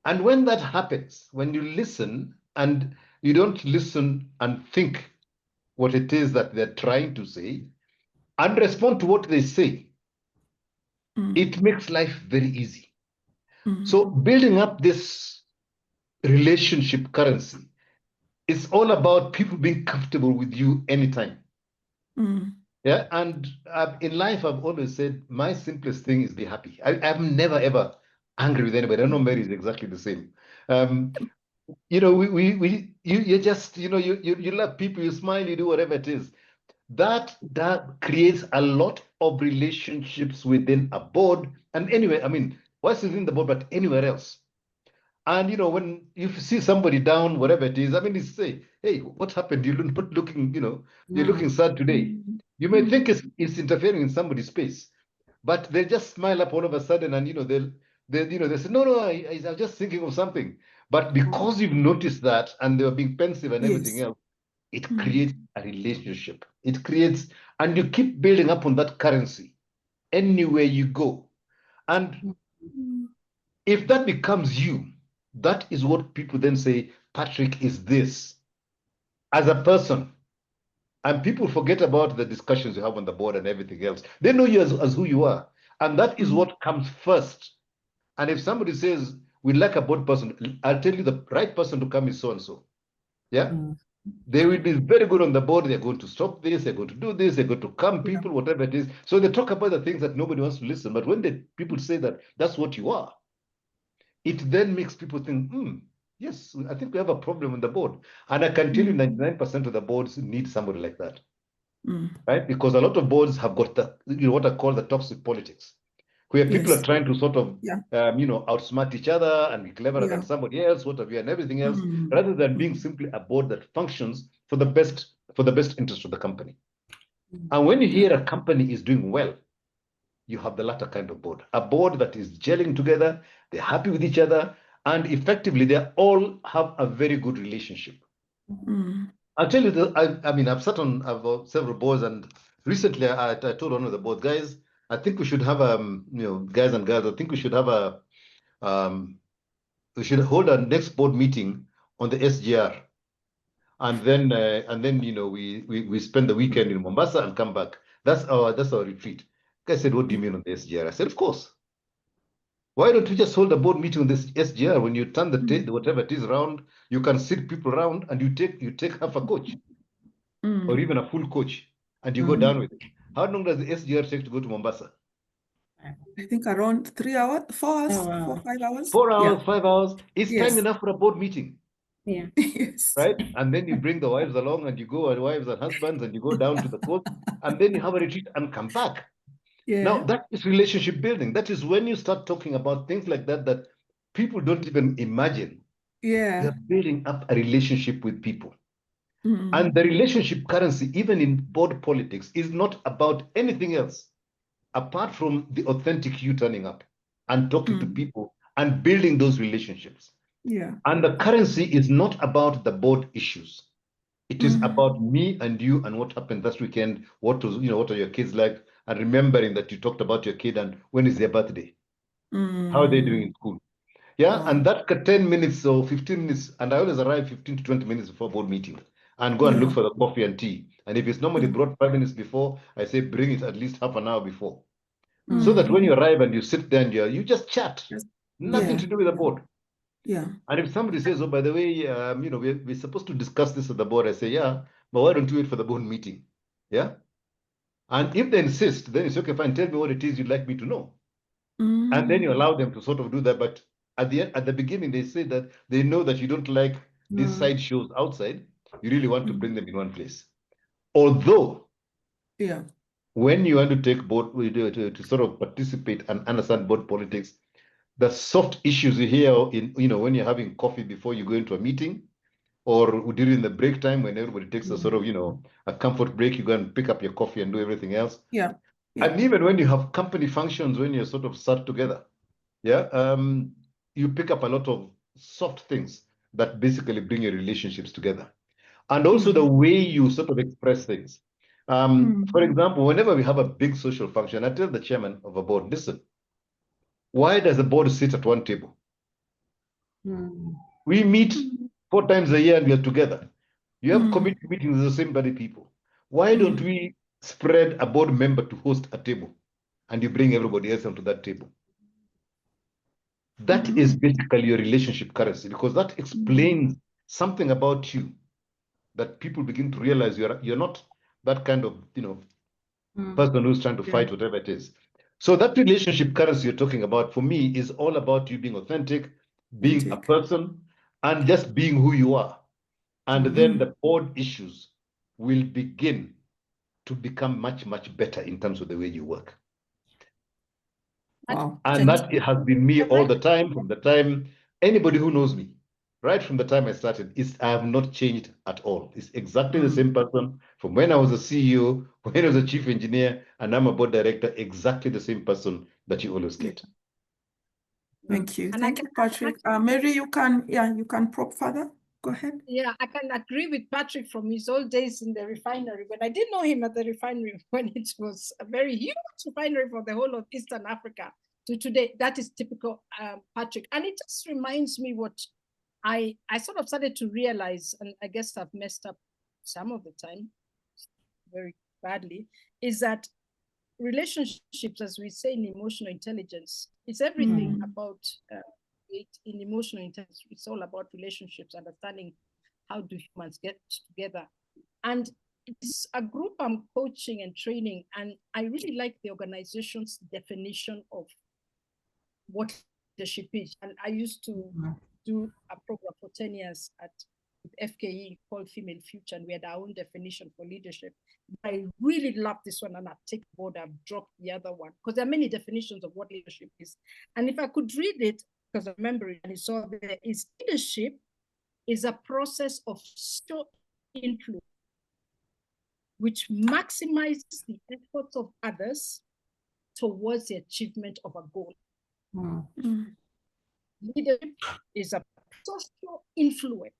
And when that happens, when you listen and you don't listen and think what it is that they're trying to say and respond to what they say, it makes life very easy. So building up this relationship currency, it's all about people being comfortable with you anytime. Yeah, and in life, I've always said my simplest thing is be happy. I'm never ever angry with anybody. I know Mary is exactly the same. You just you love people, you smile, you do whatever it is. That creates a lot of relationships within a board, and anyway, I mean, what's within the board, but anywhere else. And when you see somebody down, whatever it is, I mean, you say, hey, what happened? You're not looking, you're looking sad today. You may think it's interfering in somebody's space, but they just smile up all of a sudden, and they say, no, I was just thinking of something. But because you've noticed that, and they were being pensive and everything else, it creates a relationship. It creates, and you keep building up on that currency anywhere you go. And if that becomes you, that is what people then say, Patrick is this as a person. And people forget about the discussions you have on the board and everything else. They know you as who you are. And that is what comes first. And if somebody says, we like a board person, I'll tell you the right person to come is so-and-so. Yeah? They will be very good on the board. They're going to stop this. They're going to do this. They're going to calm people, whatever it is. So they talk about the things that nobody wants to listen. But when people say that that's what you are, it then makes people think, yes, I think we have a problem on the board. And I can tell you 99% of the boards need somebody like that, right? Because a lot of boards have got what I call the toxic politics. where people Yes. are trying to sort of, Yeah. outsmart each other and be cleverer than Yeah. somebody else, what have you, and everything else, Mm. rather than being simply a board that functions for the best interest of the company. And when you hear a company is doing well, you have the latter kind of board, a board that is gelling together, they're happy with each other, and effectively they all have a very good relationship. Mm. I'll tell you, I've sat on several boards, and recently I told one of the board guys, I think we should have guys and girls, I think we should have we should hold our next board meeting on the SGR, and then we spend the weekend in Mombasa and come back. That's our retreat. Guy said, "What do you mean on the SGR?" I said, "Of course. Why don't we just hold a board meeting on this SGR? When you turn the whatever it is around, you can sit people around, and you take half a coach or even a full coach, and you go down with it. How long does the SGR take to go to Mombasa? I think around 3 hours, 4 hours, Oh, wow. 4, 5 hours. 4 hours, Yeah. 5 hours. It's Yes. time enough for a board meeting, Yeah. Yes. right? And then you bring the wives along, and you go, and wives and husbands, and you go down to the coast, and then you have a retreat and come back. Yeah. Now that is relationship building. That is when you start talking about things like that people don't even imagine. Yeah. You're building up a relationship with people. Mm. And the relationship currency, even in board politics, is not about anything else apart from the authentic you turning up and talking to people and building those relationships. Yeah. And the currency is not about the board issues. It is about me and you and what happened last weekend. What are your kids like? And remembering that you talked about your kid and when is their birthday? How are they doing in school? Yeah, Wow. and that 10 minutes or 15 minutes, and I always arrive 15 to 20 minutes before board meeting and go and look for the coffee and tea. And if it's normally brought 5 minutes before, I say bring it at least half an hour before. So that when you arrive and you sit there and you just chat, nothing Yeah. to do with the board. Yeah. And if somebody says, oh, by the way, we're supposed to discuss this at the board, I say, yeah, but why don't you wait for the board meeting? Yeah. And if they insist, then it's okay, fine, tell me what it is you'd like me to know. And then you allow them to sort of do that. But at the beginning, they say that they know that you don't like these side shows outside. You really want to bring them in one place. Although, Yeah. when you want to take board, to sort of participate and understand board politics, the soft issues you hear when you're having coffee before you go into a meeting, or during the break time when everybody takes a sort of, a comfort break, you go and pick up your coffee and do everything else. Yeah. And even when you have company functions, when you're sort of sat together, you pick up a lot of soft things that basically bring your relationships together. And also the way you sort of express things. For example, whenever we have a big social function, I tell the chairman of a board, listen, why does the board sit at one table? We meet 4 times a year and we are together. You have committee meetings with the same bloody people. Why don't we spread a board member to host a table and you bring everybody else onto that table? That is basically your relationship currency, because that explains something about you that people begin to realize you're not that kind of person who's trying to fight whatever it is. So that relationship currency you're talking about, for me, is all about you being authentic, being a person, and just being who you are. And then the board issues will begin to become much, much better in terms of the way you work. Wow. And that it has been me all the time, from the time anybody who knows me, right from the time I started, I have not changed at all. It's exactly the same person from when I was a CEO, when I was a chief engineer, and I'm a board director, exactly the same person that you always get. Thank you. And Thank you, Patrick. Mary, you can prop further. Go ahead. Yeah, I can agree with Patrick from his old days in the refinery, but I did know him at the refinery when it was a very huge refinery for the whole of Eastern Africa. To today, that is typical Patrick. And it just reminds me what I sort of started to realize, and I guess I've messed up some of the time very badly, is that relationships, as we say in emotional intelligence, it's everything about it in emotional intelligence. It's all about relationships, understanding how do humans get together. And it's a group I'm coaching and training, and I really like the organization's definition of what leadership is. And I used to do a program for 10 years at FKE called Female Future, and we had our own definition for leadership. I really love this one, and I've taken board, I've dropped the other one, because there are many definitions of what leadership is. And if I could read it, because I remember it, and it's all there, is leadership is a process of social influence which maximizes the efforts of others towards the achievement of a goal. Leadership is a social influence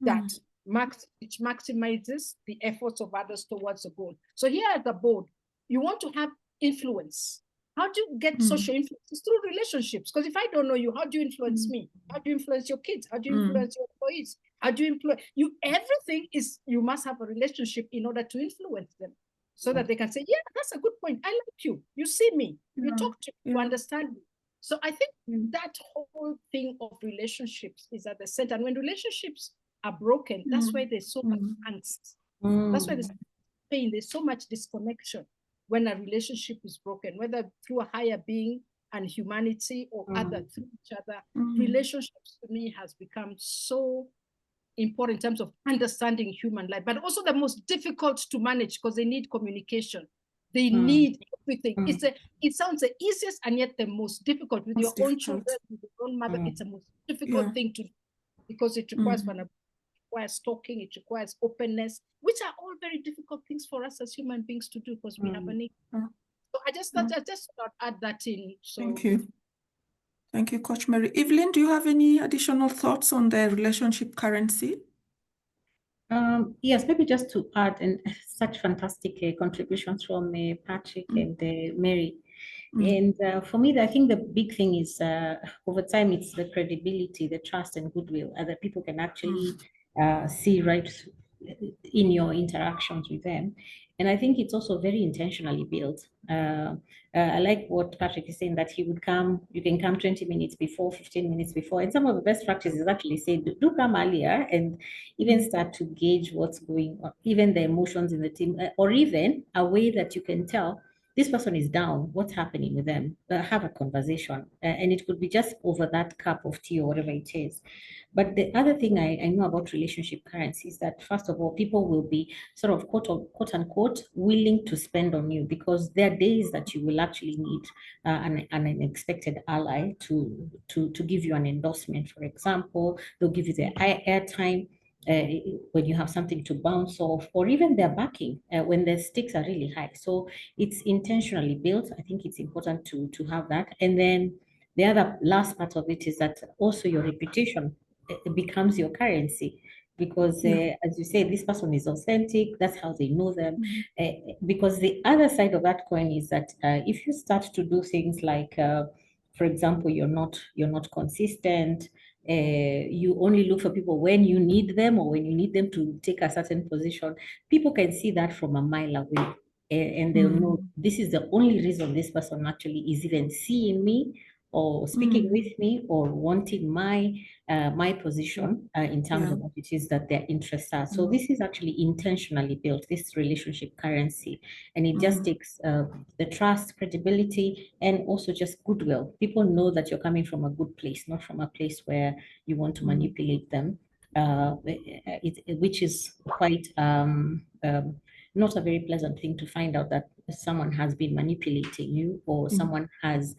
that which maximizes the efforts of others towards a goal. So here at the board, you want to have influence. How do you get social influence? It's through relationships. Because if I don't know you, how do you influence me? How do you influence your kids? How do you influence your employees? How do you influence you? Everything is, you must have a relationship in order to influence them, so that they can say, yeah, that's a good point. I like you. You see me. You talk to me. You understand me. So I think that whole thing of relationships is at the center. And when relationships are broken, that's why there's so much angst. That's why there's pain. There's so much disconnection when a relationship is broken, whether through a higher being and humanity or other through each other. Relationships to me has become so important in terms of understanding human life, but also the most difficult to manage because they need communication. They need everything. It sounds the easiest and yet the most difficult with your own children, with your own mother. It's the most difficult thing to do because it requires vulnerability, it requires talking, it requires openness, which are all very difficult things for us as human beings to do because we have a need. So I just thought I'd add that in. So thank you. Thank you, Coach Mary. Evelyn, do you have any additional thoughts on the relationship currency? Yes, maybe just to add, and such fantastic contributions from Patrick and Mary. And for me, I think the big thing is over time, it's the credibility, the trust and goodwill that people can actually see right in your interactions with them. And I think it's also very intentionally built. I like what Patrick is saying, that he would come, you can come 20 minutes before, 15 minutes before. And some of the best practices actually say, do come earlier and even start to gauge what's going on, even the emotions in the team, or even a way that you can tell this person is down, what's happening with them? Have a conversation. And it could be just over that cup of tea or whatever it is. But the other thing I know about relationship currency is that, first of all, people will be sort of quote unquote willing to spend on you, because there are days that you will actually need an unexpected ally to give you an endorsement. For example, they'll give you their airtime when you have something to bounce off, or even their backing when the stakes are really high. So it's intentionally built. I think it's important to have that. And then the other last part of it is that also your reputation becomes your currency, because as you say, this person is authentic. That's how they know them. Because the other side of that coin is that if you start to do things like, for example, you're not consistent, you only look for people when you need them or when you need them to take a certain position, people can see that from a mile away. And they'll know this is the only reason this person actually is even seeing me or speaking with me or wanting my position in terms of what it is that their interests are. So this is actually intentionally built, this relationship currency, and it just takes the trust, credibility, and also just goodwill. People know that you're coming from a good place, not from a place where you want to manipulate them, which is quite not a very pleasant thing to find out, that someone has been manipulating you, or someone has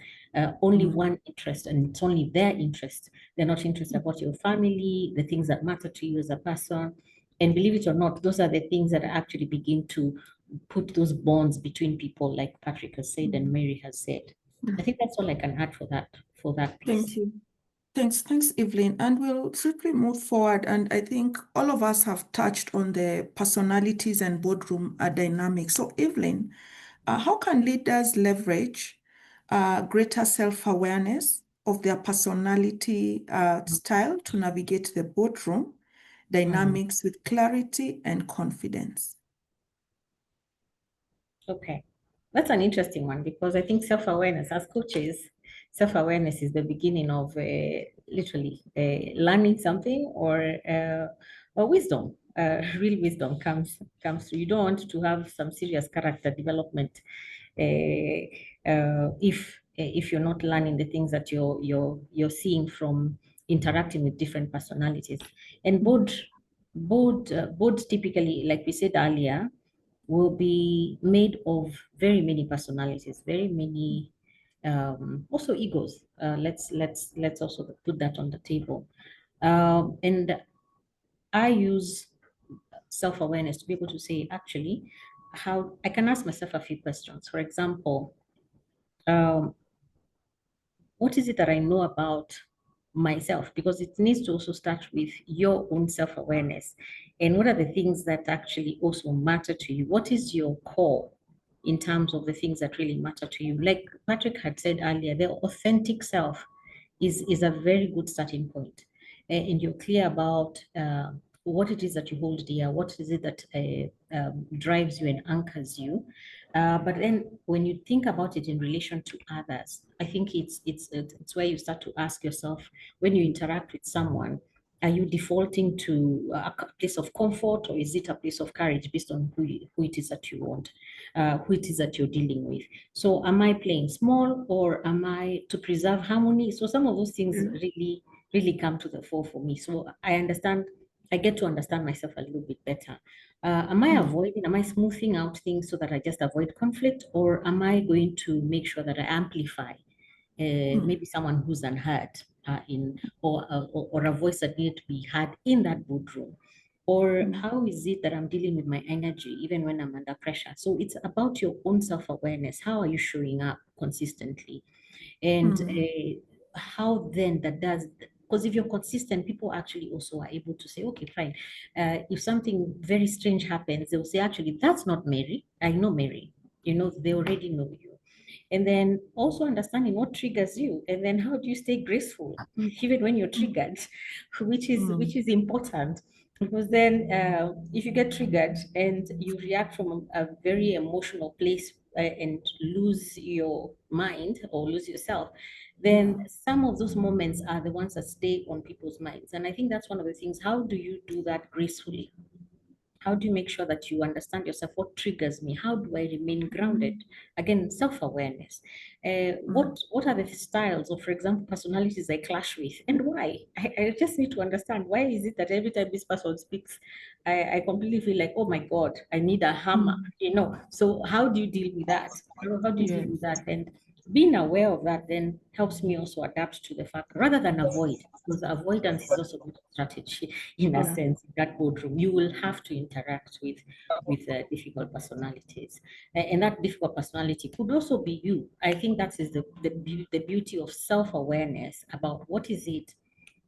only one interest, and it's only their interest. They're not interested about your family, the things that matter to you as a person. And believe it or not, those are the things that actually begin to put those bonds between people, like Patrick has said and Mary has said. I think that's all I can add for that piece. Thank you. Thanks, Evelyn. And we'll certainly move forward. And I think all of us have touched on the personalities and boardroom dynamics. So Evelyn, how can leaders leverage greater self-awareness of their personality style to navigate the boardroom dynamics with clarity and confidence? Okay, that's an interesting one, because I think self-awareness, as coaches, self-awareness is the beginning of literally learning something, or wisdom. Real wisdom comes through. You don't want to have some serious character development if you're not learning the things that you're seeing from interacting with different personalities. And boards typically, like we said earlier, will be made of very many personalities, very many also egos. Let's also put that on the table. And I use self-awareness to be able to say, actually, how I can ask myself a few questions. For example, what is it that I know about myself? Because it needs to also start with your own self-awareness. And what are the things that actually also matter to you? What is your core in terms of the things that really matter to you? Like Patrick had said earlier, the authentic self is a very good starting point. And you're clear about what it is that you hold dear, what is it that drives you and anchors you. But then when you think about it in relation to others, I think it's where you start to ask yourself, when you interact with someone, are you defaulting to a place of comfort, or is it a place of courage based on who it is that you want, who it is that you're dealing with? So am I playing small, or am I to preserve harmony? So some of those things really come to the fore for me. So I get to understand myself a little bit better. Am I smoothing out things so that I just avoid conflict, or am I going to make sure that I amplify maybe someone who's unheard or a voice that needed to be heard in that boardroom? Or how is it that I'm dealing with my energy even when I'm under pressure? So it's about your own self-awareness. How are you showing up consistently? And how then that does, because if you're consistent, people actually also are able to say, okay, fine. If something very strange happens, they'll say, actually, that's not Mary. I know Mary. You know, they already know you. And then also understanding what triggers you, and then how do you stay graceful even when you're triggered, which is important. Because then if you get triggered and you react from a very emotional place and lose your mind or lose yourself, then some of those moments are the ones that stay on people's minds. And I think that's one of the things. How do you do that gracefully? How do you make sure that you understand yourself? What triggers me? How do I remain grounded? Again, self-awareness. What are the styles or, for example, personalities I clash with, and why? I just need to understand, why is it that every time this person speaks, I completely feel like, oh my God, I need a hammer, you know? So how do you deal with that? How do you deal with that? And being aware of that then helps me also adapt to the fact, rather than avoid, because avoidance is also a good strategy in a sense. In that boardroom, you will have to interact with difficult personalities, and that difficult personality could also be you. I think that is the beauty of self-awareness about what is it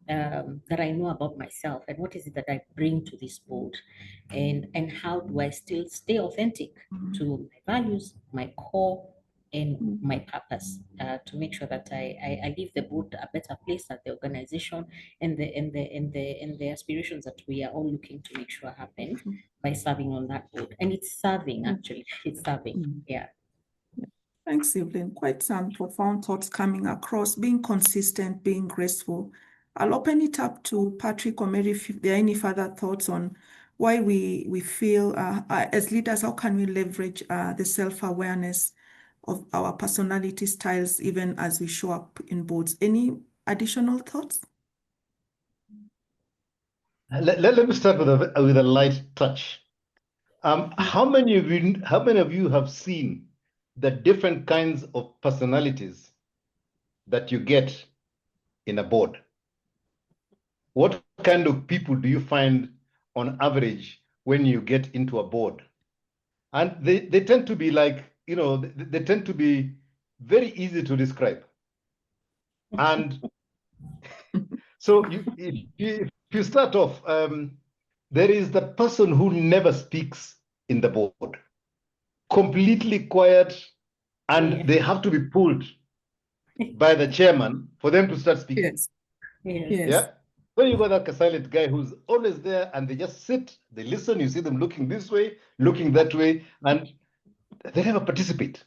that I know about myself, and what is it that I bring to this board, and how do I still stay authentic to my values, my core, and my purpose, to make sure that I leave the board a better place, at the organization and the aspirations that we are all looking to make sure happen by serving on that board. And it's serving, actually, it's serving. Yeah. Thanks, Evelyn. Quite some profound thoughts coming across, being consistent, being graceful. I'll open it up to Patrick or Mary if there are any further thoughts on why we feel as leaders, how can we leverage the self-awareness of our personality styles even as we show up in boards. Any additional thoughts? Let me start with a light touch. How many of you have seen the different kinds of personalities that you get in a board? What kind of people do you find on average when you get into a board? And they tend to be like, you know, they tend to be very easy to describe. And so if you start off, there is the person who never speaks in the board, completely quiet, and they have to be pulled by the chairman for them to start speaking. Yes. Yes. Yeah. Then you got that silent guy who's always there, and they just sit, they listen, you see them looking this way, looking that way, and they never participate.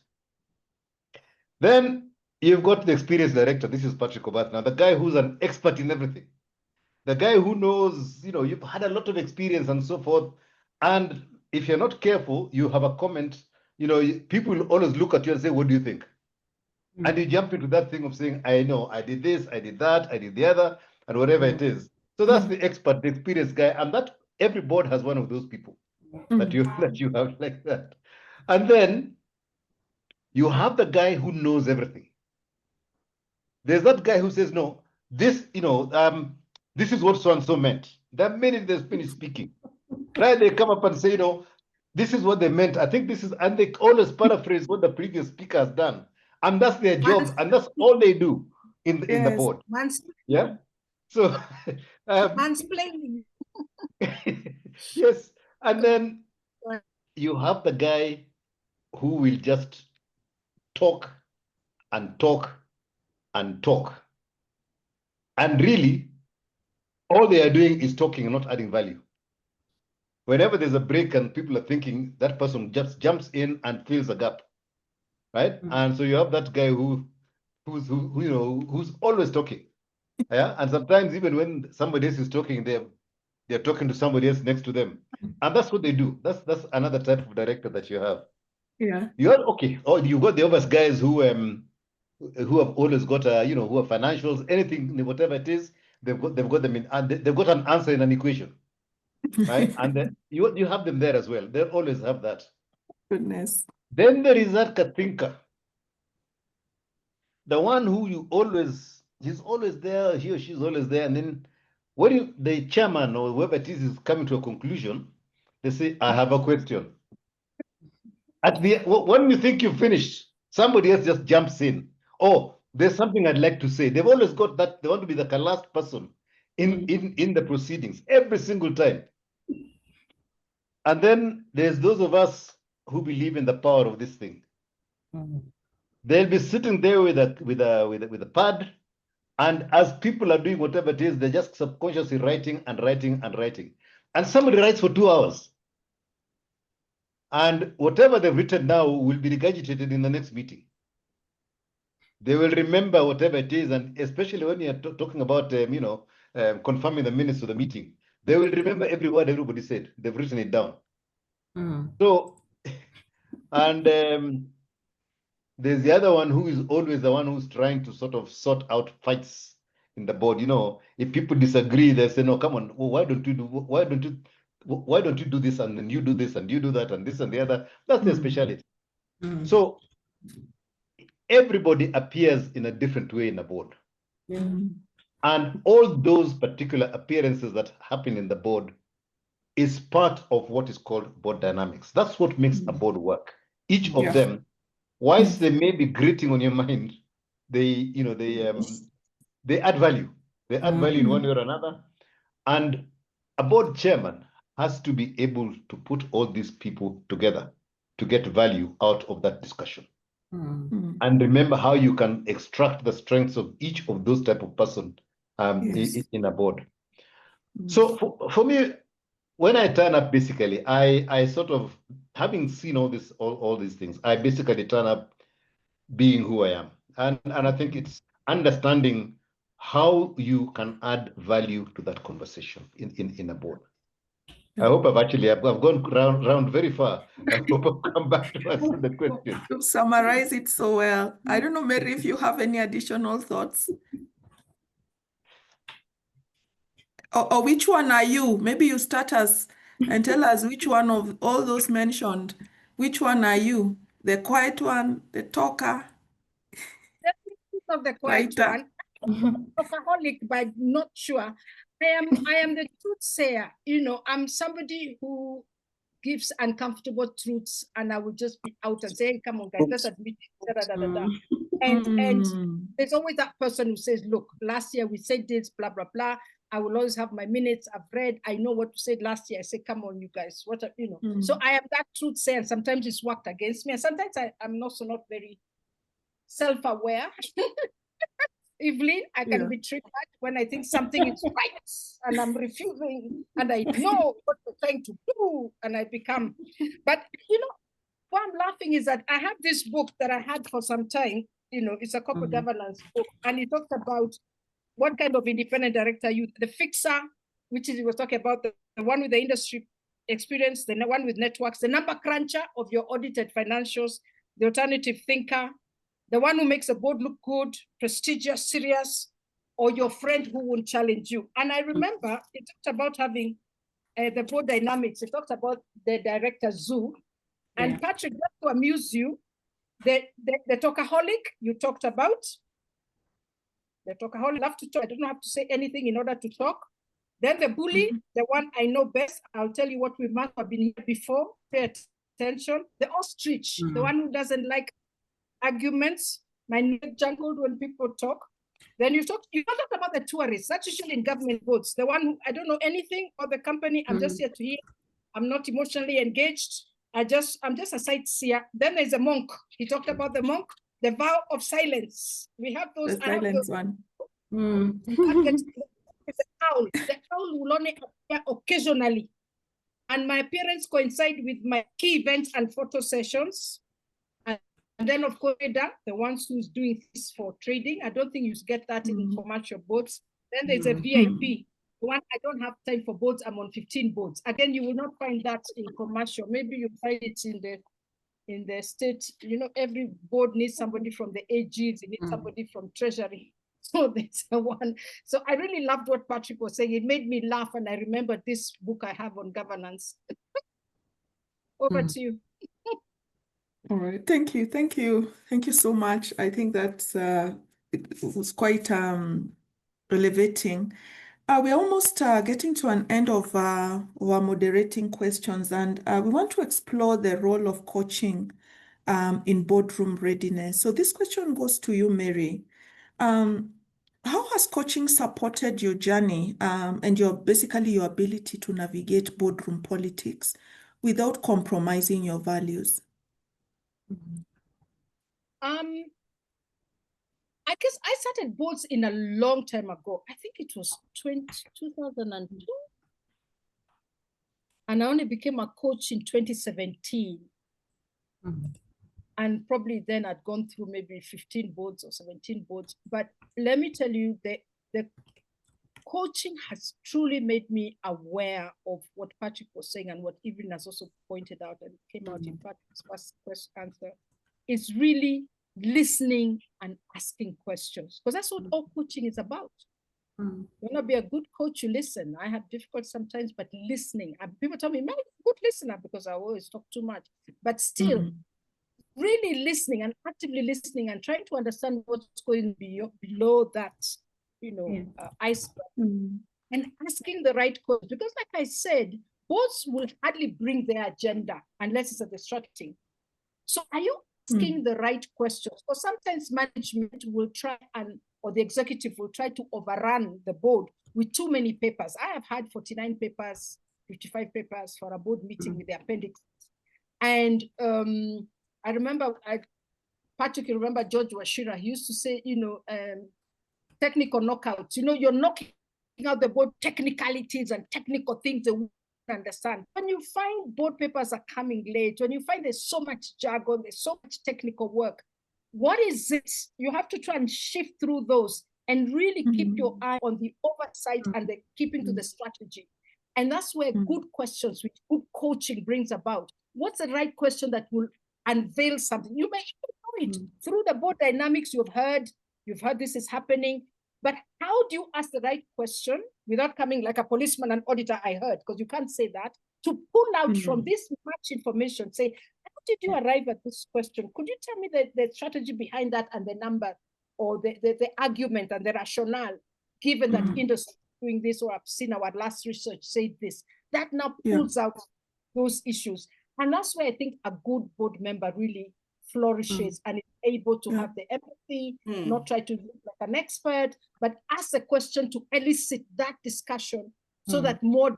Then you've got the experienced director. This is Patrick Obath now, the guy who's an expert in everything. The guy who knows, you know, you've had a lot of experience and so forth. And if you're not careful, you have a comment, you know, people will always look at you and say, what do you think? And you jump into that thing of saying, I know, I did this, I did that, I did the other. and whatever it is. So that's the expert, the experienced guy, and that every board has one of those people that you have like that. And then you have the guy who knows everything. There's that guy who says, no, this, this is what so and so meant. The minute they finish speaking, right? They come up and say, this is what they meant. I think this is, and they always paraphrase what the previous speaker has done. And that's their job, and that's all they do in the board. Yeah. So mansplaining. Yes. And then you have the guy who will just talk and talk and talk. And really, all they are doing is talking and not adding value. Whenever there's a break and people are thinking, that person just jumps in and fills a gap, right? And so you have that guy who's always talking. Yeah. And sometimes even when somebody else is talking, they're talking to somebody else next to them. And that's what they do. That's another type of director that you have. Yeah. You have you got the obvious guys who have always got who are financials, anything, whatever it is, they've got them in, and they've got an answer in an equation. Right. And then you have them there as well. They'll always have that. Goodness. Then there is that thinker. The one who he's always there, he or she's always there. And then when the chairman or whoever it is coming to a conclusion, they say, I have a question. When you think you've finished, somebody else just jumps in. Oh, there's something I'd like to say. They've always got that. They want to be the last person in the proceedings every single time. And then there's those of us who believe in the power of this thing. They'll be sitting there with a pad, and as people are doing whatever it is, they're just subconsciously writing and writing and writing. And somebody writes for 2 hours. And whatever they've written now will be regurgitated in the next meeting. They will remember whatever it is, and especially when you're talking about, confirming the minutes of the meeting, they will remember every word everybody said. They've written it down. So, and there's the other one who is always the one who's trying to sort of sort out fights in the board. If people disagree, they say, no, come on, why don't you do this, and then you do this, and you do that, and this and the other. That's their specialty. So everybody appears in a different way in the board. And all those particular appearances that happen in the board is part of what is called board dynamics. That's what makes a board work. Each of them, whilst they may be grating on your mind, they add value. They add value in one way or another. And a board chairman has to be able to put all these people together to get value out of that discussion. And remember how you can extract the strengths of each of those type of person in a board. So for me, when I turn up, basically, I sort of, having seen all these things, I basically turn up being who I am. And I think it's understanding how you can add value to that conversation in a board. I hope I've gone round very far. I hope I've come back to answer the question. You summarize it so well. I don't know, Mary, if you have any additional thoughts. Or which one are you? Maybe you start us and tell us which one of all those mentioned, which one are you? The quiet one, the talker? Of the quiet one. Alcoholic, but not sure. I am the truth sayer. I'm somebody who gives uncomfortable truths, and I will just be out and say, hey, come on, guys, let's admit it. And there's always that person who says, look, last year we said this, blah, blah, blah. I will always have my minutes. I've read. I know what you said last year. I say, come on, you guys. So I am that truth sayer, and sometimes it's worked against me. And sometimes I'm also not very self-aware. Evelyn, I can be triggered when I think something is right and I'm refusing, and I know what we're trying to do, and I become. But why I'm laughing is that I have this book that I had for some time. It's a corporate governance book, and it talks about what kind of independent director the fixer, which is we were talking about the one with the industry experience, the one with networks, the number cruncher of your audited financials, the alternative thinker, the one who makes a board look good, prestigious, serious, or your friend who won't challenge you. And I remember it talked about having the board dynamics. It talked about the director Zoo. And Patrick, just to amuse you, the talkaholic you talked about, the talkaholic, love to talk. I don't have to say anything in order to talk. Then the bully, the one I know best, I'll tell you what we must have been here before, pay attention. The ostrich, the one who doesn't like arguments, my neck jangled when people talk. Then you talk about the tourists, that's usually in government boards. The one who, I don't know anything about the company, I'm just here to hear. I'm not emotionally engaged. I'm just a sightseer. Then there's a monk. He talked about the monk, the vow of silence. We have those. The silence one. The owl will only appear occasionally. And my appearance coincide with my key events and photo sessions. And then, of course, the ones who's doing this for trading. I don't think you get that in commercial boats. Then there's a VIP. The one, I don't have time for boats. I'm on 15 boats. Again, you will not find that in commercial. Maybe you find it in the state. You know, every board needs somebody from the AGs. It needs somebody from Treasury. So there's a one. So I really loved what Patrick was saying. It made me laugh, and I remember this book I have on governance. Over to you. All right, thank you so much. I think that it was quite elevating. We're almost getting to an end of our moderating questions, and we want to explore the role of coaching in boardroom readiness. So this question goes to you, Mary. How has coaching supported your journey and your ability to navigate boardroom politics without compromising your values? I guess I started boards in a long time ago. I think it was 2002. And I only became a coach in 2017. And probably then I'd gone through maybe 15 boards or 17 boards. But let me tell you, the coaching has truly made me aware of what Patrick was saying and what Evelyn has also pointed out and came out in Patrick's first answer. It's really listening and asking questions, because that's what all coaching is about. You want to be a good coach, you listen. I have difficulty sometimes, but listening. And people tell me, man, I'm a good listener because I always talk too much. But still, really listening and actively listening and trying to understand what's going below that, iceberg. And asking the right questions. Because like I said, boards will hardly bring their agenda unless it's at the strategy. So are you asking the right questions? Or sometimes management will try or the executive will try to overrun the board with too many papers. I have had 49 papers, 55 papers for a board meeting with the appendix. And I remember, Patrick, you remember George Washira, he used to say, technical knockouts. You're knocking out the board technicalities and technical things that we understand. When you find board papers are coming late, when you find there's so much jargon, there's so much technical work, what is it? You have to try and shift through those and really keep your eye on the oversight and the keeping to the strategy. And that's where good questions with good coaching brings about. What's the right question that will unveil something? You may even know it through the board dynamics. You've heard this is happening, but how do you ask the right question without coming like a policeman and auditor? I heard, because you can't say that, to pull out from this much information, say, how did you arrive at this question? Could you tell me the strategy behind that and the number or the argument and the rationale, given that industry doing this, or I've seen our last research say this? That now pulls out those issues. And that's where I think a good board member really flourishes and is able to have the empathy, not try to look like an expert, but ask a question to elicit that discussion so that more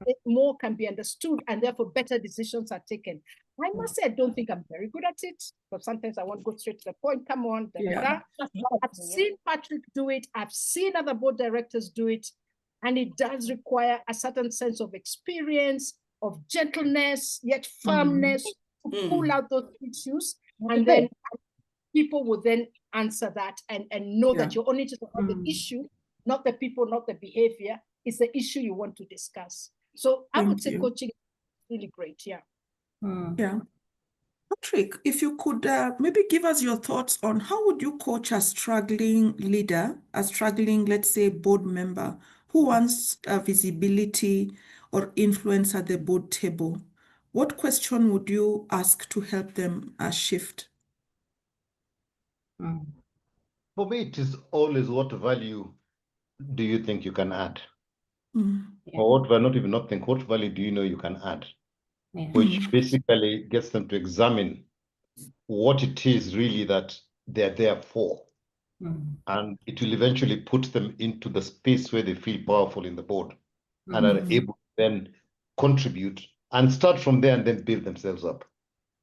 can be understood and therefore better decisions are taken. I must say, I don't think I'm very good at it, but sometimes I want to go straight to the point. Come on. I've seen Patrick do it. I've seen other board directors do it. And it does require a certain sense of experience, of gentleness, yet firmness to pull out those issues. And then people will then answer that and know that you're only just about the issue, not the people, not the behavior. It's the issue you want to discuss. So I would say coaching is really great. Yeah. Yeah. Patrick, if you could maybe give us your thoughts on how would you coach a struggling leader, a struggling, let's say, board member who wants visibility or influence at the board table? What question would you ask to help them shift? For me, it is always what value do you think you can add? Or what value do you know you can add? Which basically gets them to examine what it is really that they're there for. And it will eventually put them into the space where they feel powerful in the board and are able to then contribute and start from there and then build themselves up.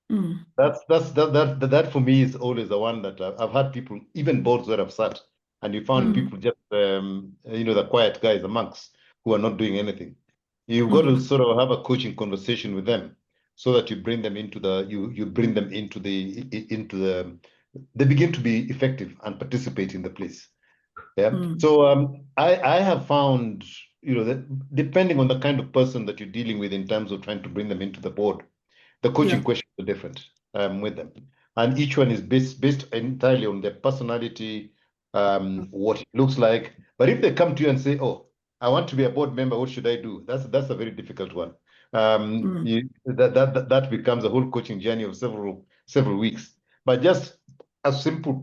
That for me is always the one that I've had people, even boards where I've sat, and you found people just the quiet guys, the monks who are not doing anything. You've got to sort of have a coaching conversation with them so that you bring them into they begin to be effective and participate in the place. Yeah. So I have found, that depending on the kind of person that you're dealing with in terms of trying to bring them into the board, the coaching questions are different with them. And each one is based entirely on their personality, what it looks like. But if they come to you and say, oh, I want to be a board member, what should I do? That's a very difficult one. That becomes a whole coaching journey of several weeks. But just a simple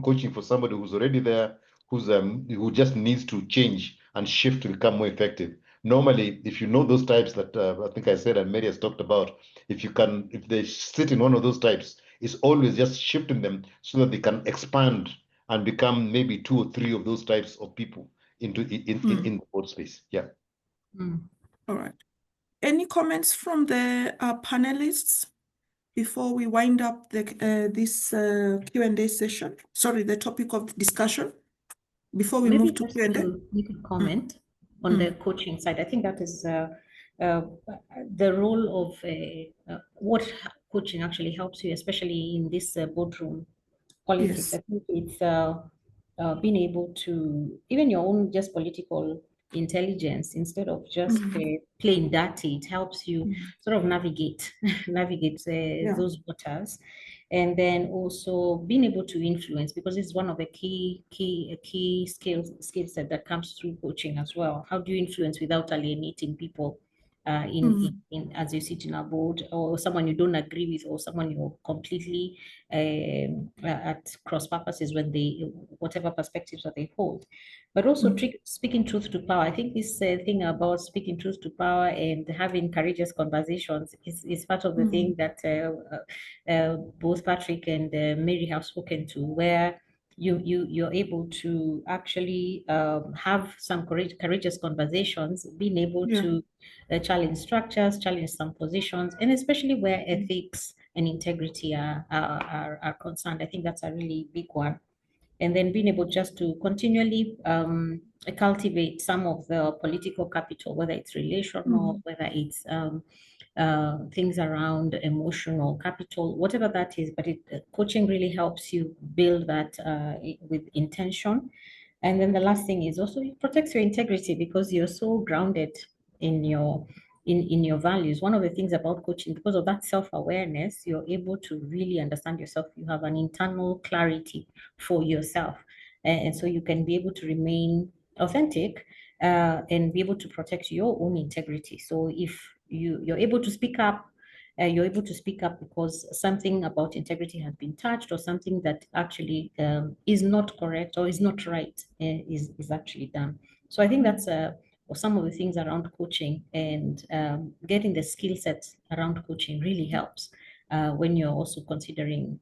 coaching for somebody who's already there, who just needs to change and shift to become more effective. Normally, if you know those types that I think I said and Mary has talked about, if they sit in one of those types, it's always just shifting them so that they can expand and become maybe 2 or 3 of those types of people in the board space. Yeah. All right. Any comments from the panelists before we wind up this Q&A session? Sorry, the topic of discussion. Before we move to Q&A. To make a comment on the coaching side, I think that is the role of what coaching actually helps you, especially in this boardroom politics. Yes. I think it's being able to, even your own just political intelligence, instead of just plain dirty, it helps you sort of navigate those waters. And then also being able to influence, because it's one of the key skill set that comes through coaching as well. How do you influence without alienating people in as you sit in a board, or someone you don't agree with, or someone you're completely at cross purposes when whatever perspectives that they hold. But also speaking truth to power. I think this thing about speaking truth to power and having courageous conversations is part of the thing that both Patrick and Mary have spoken to, where you're able to actually have some courageous conversations, being able to challenge structures, challenge some positions, and especially where ethics and integrity are concerned. I think that's a really big one. And then being able just to continually cultivate some of the political capital, whether it's relational, whether it's things around emotional capital, whatever that is. But coaching really helps you build that with intention. And then the last thing is also it protects your integrity, because you're so grounded in your values. One of the things about coaching, because of that self-awareness, you're able to really understand yourself. You have an internal clarity for yourself. And so you can be able to remain authentic and be able to protect your own integrity. So if you're able to speak up, you're able to speak up because something about integrity has been touched, or something that actually is not correct or is not right is actually done. So I think that's some of the things around coaching, and getting the skill sets around coaching really helps when you're also considering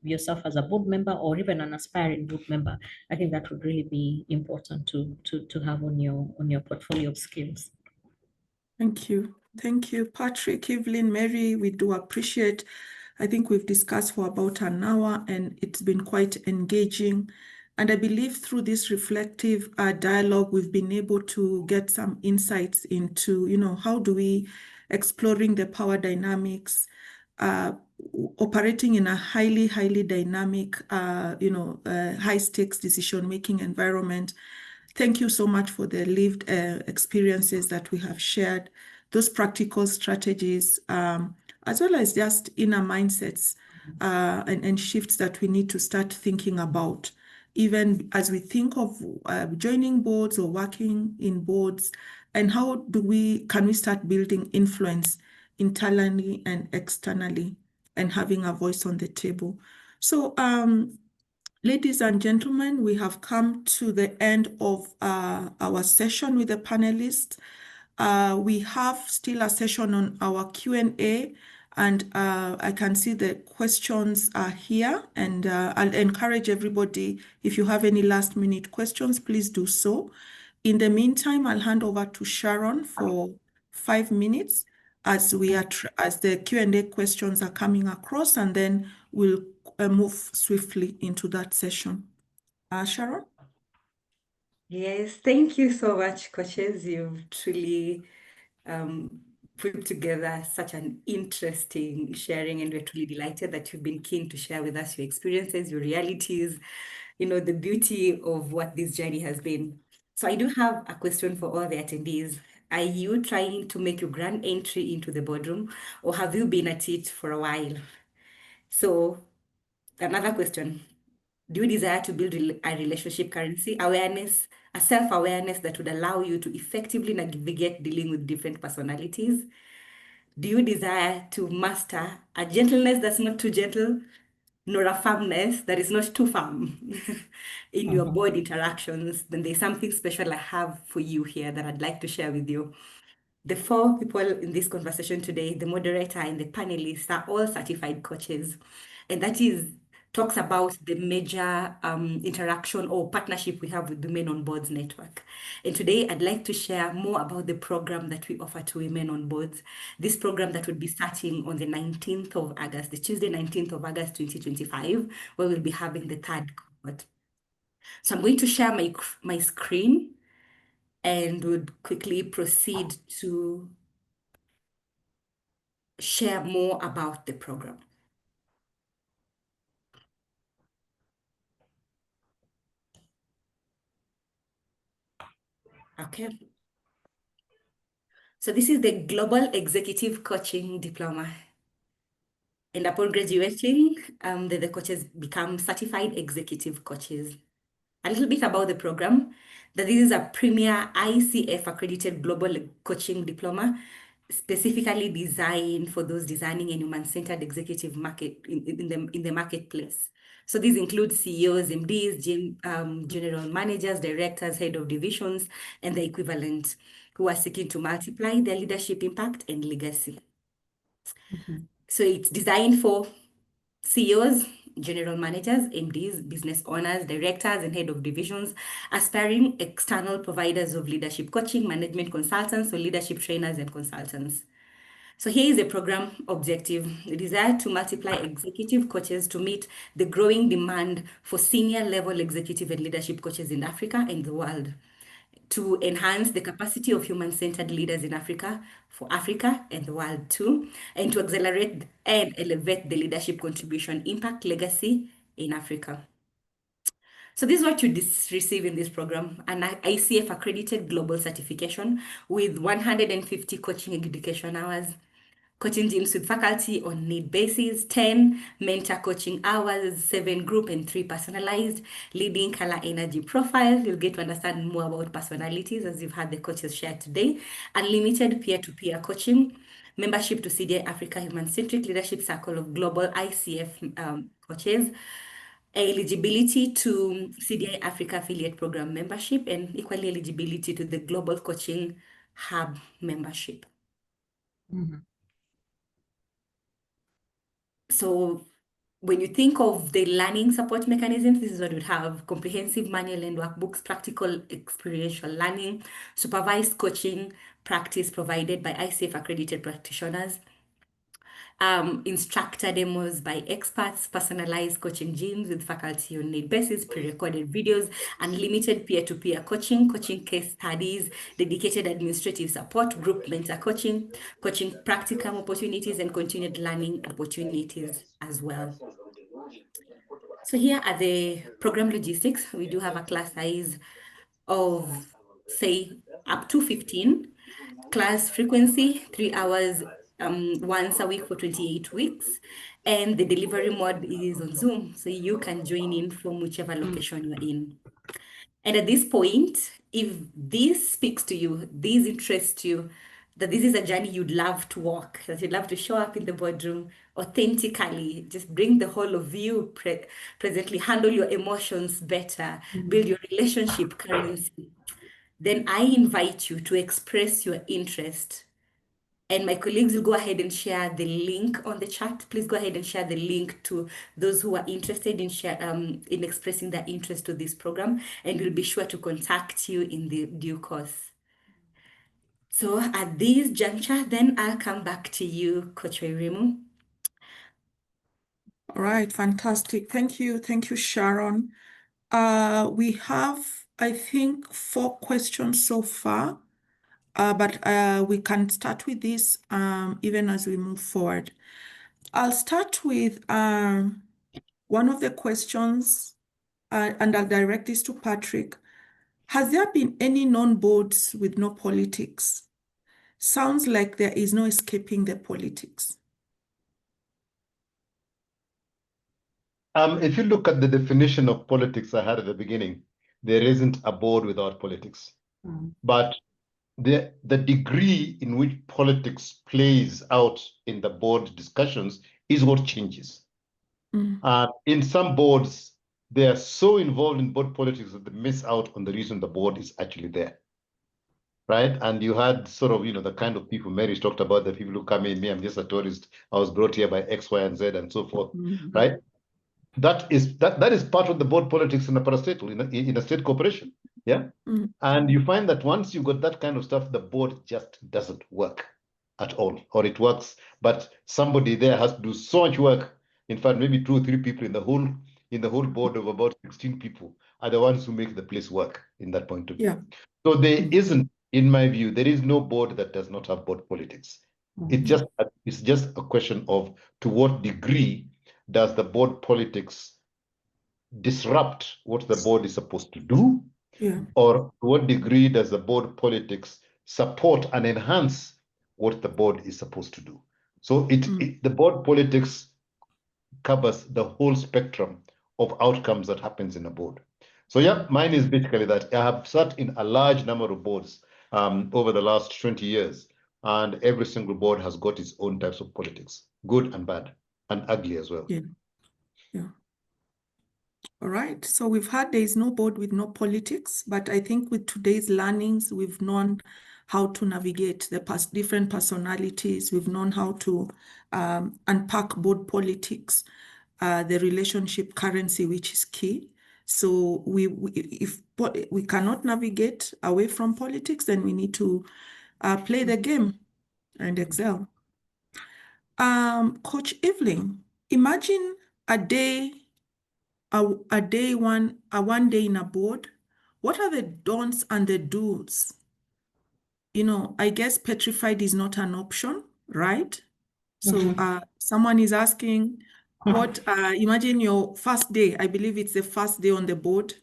yourself as a board member or even an aspiring board member. I think that would really be important to have on your portfolio of skills. Thank you. Thank you, Patrick, Evelyn, Mary. We do appreciate. I think we've discussed for about an hour, and it's been quite engaging. And I believe through this reflective dialogue, we've been able to get some insights into, how do we exploring the power dynamics, operating in a highly dynamic, high stakes decision-making environment. Thank you so much for the lived experiences that we have shared. Those practical strategies are as well as just inner mindsets and shifts that we need to start thinking about, even as we think of joining boards or working in boards, and how can we start building influence internally and externally and having a voice on the table. So ladies and gentlemen, we have come to the end of our session with the panelists. We have still a session on our Q&A, and I can see the questions are here, and I'll encourage everybody, if you have any last minute questions, please do so. In the meantime, I'll hand over to Sharon for 5 minutes as the Q&A questions are coming across, and then we'll move swiftly into that session. Sharon? Yes, thank you so much, coaches. You've truly put together such an interesting sharing, and we're truly delighted that you've been keen to share with us your experiences, your realities, the beauty of what this journey has been. So I do have a question for all the attendees. Are you trying to make your grand entry into the boardroom, or have you been at it for a while? So another question. Do you desire to build a relationship currency, awareness, a self-awareness that would allow you to effectively navigate dealing with different personalities? Do you desire to master a gentleness that's not too gentle, nor a firmness that is not too firm in your board interactions? Then there's something special I have for you here that I'd like to share with you. The 4 people in this conversation today, the moderator and the panelists, are all certified coaches. And that talks about the major interaction or partnership we have with Women on Boards Network. And today I'd like to share more about the program that we offer to women on boards. This program that will be starting on the 19th of August, the Tuesday 19th of August 2025, where we'll be having the 3rd cohort. So I'm going to share my screen and would quickly proceed to share more about the program. Okay. So this is the Global Executive Coaching Diploma. And upon graduating, the coaches become certified executive coaches. A little bit about the program, that this is a premier ICF accredited global coaching diploma, specifically designed for those designing a human-centered executive market in the marketplace. So these include CEOs, MDs, general managers, directors, head of divisions, and the equivalent, who are seeking to multiply their leadership impact and legacy. So it's designed for CEOs, general managers, MDs, business owners, directors, and head of divisions, aspiring external providers of leadership coaching, management consultants, or leadership trainers and consultants. So here is the program objective: the desire to multiply executive coaches to meet the growing demand for senior level executive and leadership coaches in Africa and the world, to enhance the capacity of human-centered leaders in Africa, for Africa and the world too, and to accelerate and elevate the leadership contribution impact legacy in Africa. So this is what you receive in this program: an ICF accredited global certification with 150 coaching education hours, coaching teams with faculty on need basis, 10 mentor coaching hours, 7 group and 3 personalized, leading color energy profile. You'll get to understand more about personalities as you've had the coaches share today. Unlimited peer-to-peer coaching, membership to CDI-Africa Human-Centric Leadership Circle of Global ICF coaches, eligibility to CDI-Africa Affiliate Program membership, and equally eligibility to the Global Coaching Hub membership. So when you think of the learning support mechanisms, this is what we have: comprehensive manual and workbooks, practical experiential learning, supervised coaching practice provided by ICF accredited practitioners, instructor demos by experts, personalized coaching gyms with faculty on need basis, pre-recorded videos, unlimited peer-to-peer coaching, coaching case studies, dedicated administrative support, group mentor coaching, coaching practicum opportunities, and continued learning opportunities as well. So here are the program logistics. We do have a class size of, say, up to 15. Class frequency, 3 hours once a week for 28 weeks. And the delivery mode is on Zoom. So you can join in from whichever location you're in. And at this point, if this speaks to you, this interests you, that this is a journey you'd love to walk, that you'd love to show up in the boardroom authentically, just bring the whole of you presently, handle your emotions better, build your relationship currency, then I invite you to express your interest. And my colleagues will go ahead and share the link on the chat. Please go ahead and share the link to those who are interested in expressing their interest to this program, and we'll be sure to contact you in the due course. So at this juncture, then I'll come back to you, Coach Wairimu. All right, fantastic. Thank you, Sharon. We have, I think, 4 questions so far. But we can start with this even as we move forward. I'll start with one of the questions, and I'll direct this to Patrick. Has there been any non-boards with no politics? Sounds like there is no escaping the politics. If you look at the definition of politics I had at the beginning, there isn't a board without politics. But the degree in which politics plays out in the board discussions is what changes. In some boards, they are so involved in board politics that they miss out on the reason the board is actually there. Right? And you had sort of, the kind of people Mary's talked about, the people who come in, me, I'm just a tourist, I was brought here by X, Y, and Z, and so forth. Right? That is part of the board politics in a parastatal, in a state corporation. Yeah. And you find that once you got that kind of stuff, the board just doesn't work at all, or it works, but somebody there has to do so much work. In fact, maybe 2 or 3 people in the whole board of about 16 people are the ones who make the place work in that point of view. Yeah. So there isn't, in my view, there is no board that does not have board politics. It's just a question of to what degree does the board politics disrupt what the board is supposed to do? Yeah. Or to what degree does the board politics support and enhance what the board is supposed to do? So the board politics covers the whole spectrum of outcomes that happens in a board. So yeah, mine is basically that I have sat in a large number of boards over the last 20 years, and every single board has got its own types of politics, good and bad, and ugly as well. Yeah. Yeah. All right. So we've had there is no board with no politics, but I think with today's learnings, we've known how to navigate the different personalities. We've known how to unpack board politics, the relationship currency, which is key. So if we cannot navigate away from politics, then we need to play the game and excel. Coach Evelyn, imagine a one day in a board. What are the don'ts and the do's? I guess petrified is not an option, right? So someone is asking, imagine your first day. I believe it's the first day on the board.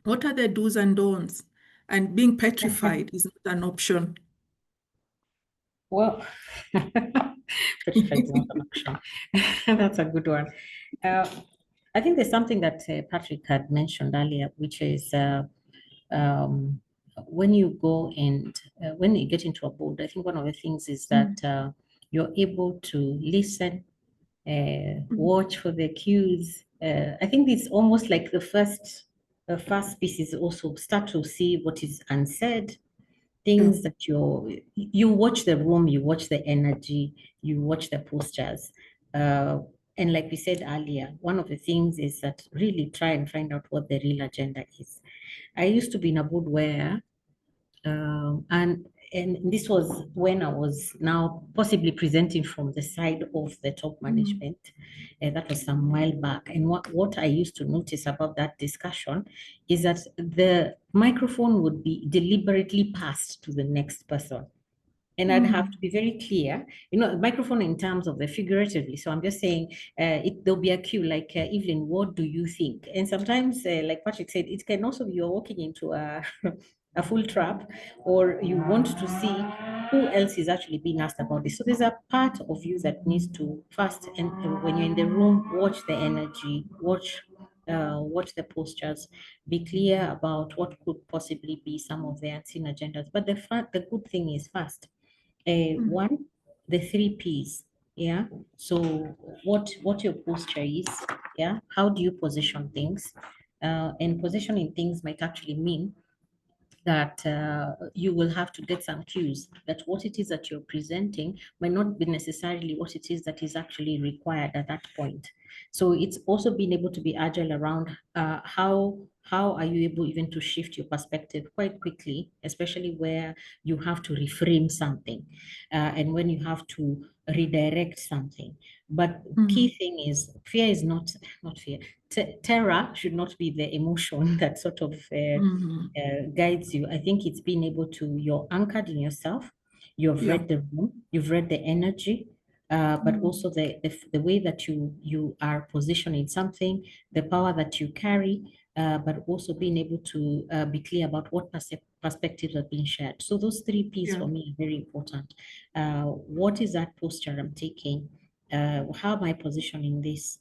What are the do's and don'ts? And being petrified is not an option. Well, petrified is not an option. That's a good one. I think there's something that Patrick had mentioned earlier, which is when you go and when you get into a board, I think one of the things is that you're able to listen, watch for the cues. I think it's almost like the first piece is also start to see what is unsaid, things that you watch the room, you watch the energy, you watch the postures. And like we said earlier, one of the things is that really try and find out what the real agenda is. I used to be in a board where, and this was when I was now possibly presenting from the side of the top management. That was some while back. And what I used to notice about that discussion is that the microphone would be deliberately passed to the next person. And I'd have to be very clear, microphone in terms of the figuratively. So I'm just saying there'll be a cue like, Evelyn, what do you think? And sometimes, like Patrick said, it can also be you're walking into a a full trap, or you want to see who else is actually being asked about this. So there's a part of you that needs to first, and when you're in the room, watch the energy, watch the postures, be clear about what could possibly be some of the unseen agendas. But the good thing is first, one, the 3 Ps. Yeah. So what your posture is, yeah. How do you position things? And positioning things might actually mean that you will have to get some cues that what it is that you're presenting might not be necessarily what it is that is actually required at that point. So it's also being able to be agile around how are you able even to shift your perspective quite quickly, especially where you have to reframe something and when you have to redirect something. But key thing is fear is not fear. Terror should not be the emotion that sort of guides you. I think it's being able to, you're anchored in yourself, you've read the room, you've read the energy, but also the way that you are positioning something, the power that you carry, but also being able to be clear about what perspectives are being shared. So those 3 Ps for me are very important. What is that posture I'm taking? How am I positioning this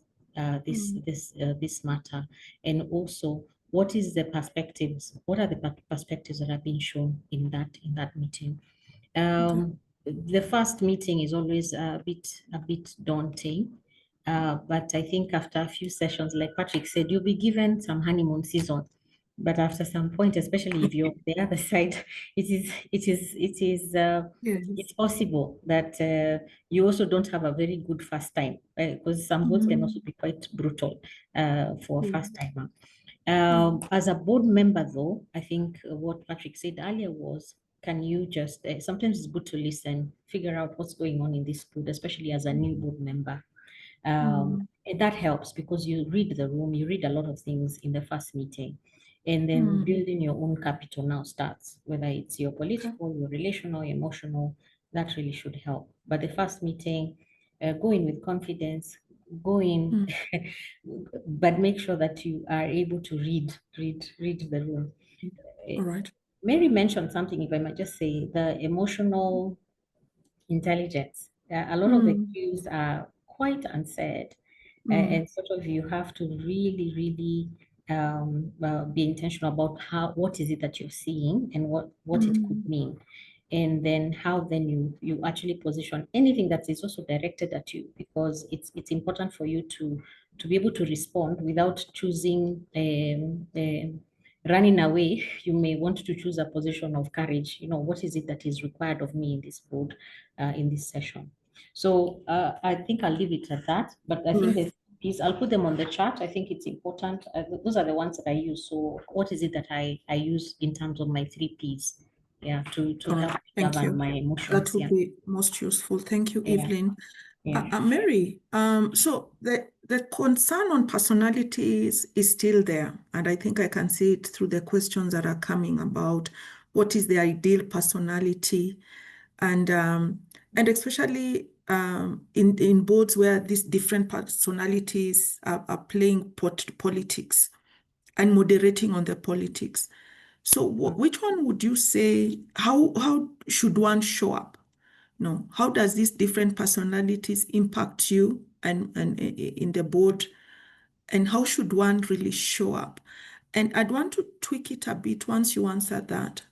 matter? And also, what is the perspectives? What are the perspectives that are being shown in that meeting? The first meeting is always a bit daunting, but I think after a few sessions, like Patrick said, you'll be given some honeymoon season. But after some point, especially if you're on the other side, it's possible that you also don't have a very good first time, because some boards can also be quite brutal for a first timer. As a board member, though, I think what Patrick said earlier was, can you just, sometimes it's good to listen, figure out what's going on in this board, especially as a new board member. And that helps because you read the room, you read a lot of things in the first meeting, and then building your own capital now starts, whether it's your political, your relational, your emotional, that really should help. But the first meeting, go in with confidence, go in, but make sure that you are able to read the room. All right. Mary mentioned something, if I might just say, the emotional intelligence. A lot of the cues are quite unsaid, and sort of you have to really, really be intentional about what is it that you're seeing and what it could mean, and then how then you actually position anything that is also directed at you, because it's important for you to be able to respond without choosing running away. You may want to choose a position of courage. What is it that is required of me in this board, in this session? So I think I'll leave it at that. But I think I'll put them on the chart. I think it's important. Those are the ones that I use. So what is it that I use in terms of my 3 Ps? Yeah, to help govern my emotions. That would be most useful. Thank you, Evelyn. Yeah. Mary, so the concern on personalities is still there, and I think I can see it through the questions that are coming about what is the ideal personality, and especially in boards where these different personalities are playing politics and moderating on the politics. So which one would you say, how should one show up? How does these different personalities impact you and in the board? And how should one really show up? And I'd want to tweak it a bit once you answer that.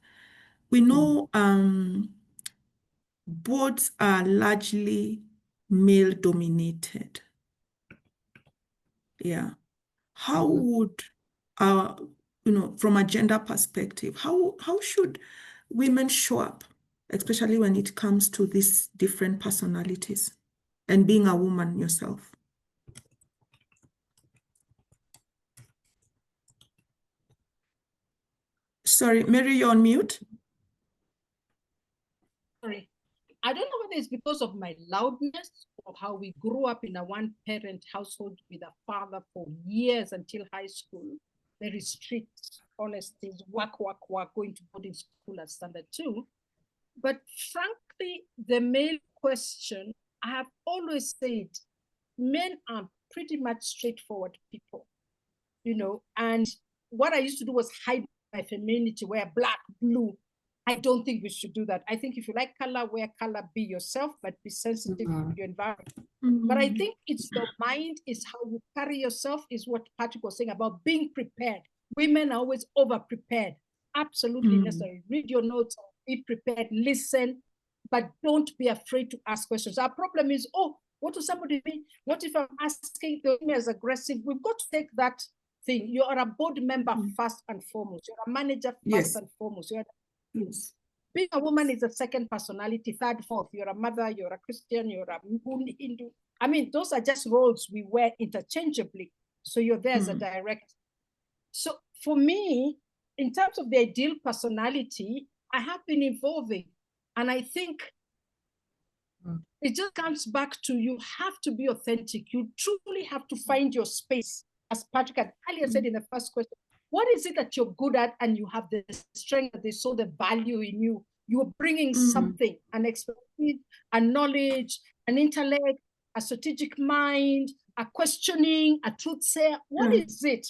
We know boards are largely male dominated. Yeah. How would from a gender perspective, how should women show up, especially when it comes to these different personalities and being a woman yourself? Sorry, Mary, you're on mute. Sorry. I don't know whether it's because of my loudness or how we grew up in a one-parent household with a father for years until high school. Very strict, honesty, work, going to boarding school at standard 2. But frankly, the male question, I have always said, men are pretty much straightforward people, and what I used to do was hide my femininity, wear black, blue. I don't think we should do that. I think if you like color, wear color, be yourself, but be sensitive to your environment. But I think it's your mind, is how you carry yourself, is what Patrick was saying about being prepared. Women are always over-prepared. Absolutely necessary. Read your notes, be prepared, listen, but don't be afraid to ask questions. Our problem is, oh, what does somebody mean? What if I'm asking the women as aggressive? We've got to take that thing. You are a board member first and foremost. You're a manager first and foremost. Being a woman is a second personality, third, fourth. You're a mother, you're a Christian, you're a Hindu. I mean, those are just roles we wear interchangeably. So you're there as a director. So for me, in terms of the ideal personality, I have been evolving. And I think it just comes back to, you have to be authentic. You truly have to find your space. As Patrick had earlier said in the first question, what is it that you're good at and you have the strength, they saw the value in you? You're bringing something, an expertise, a knowledge, an intellect, a strategic mind, a questioning, a truth sayer. What is it?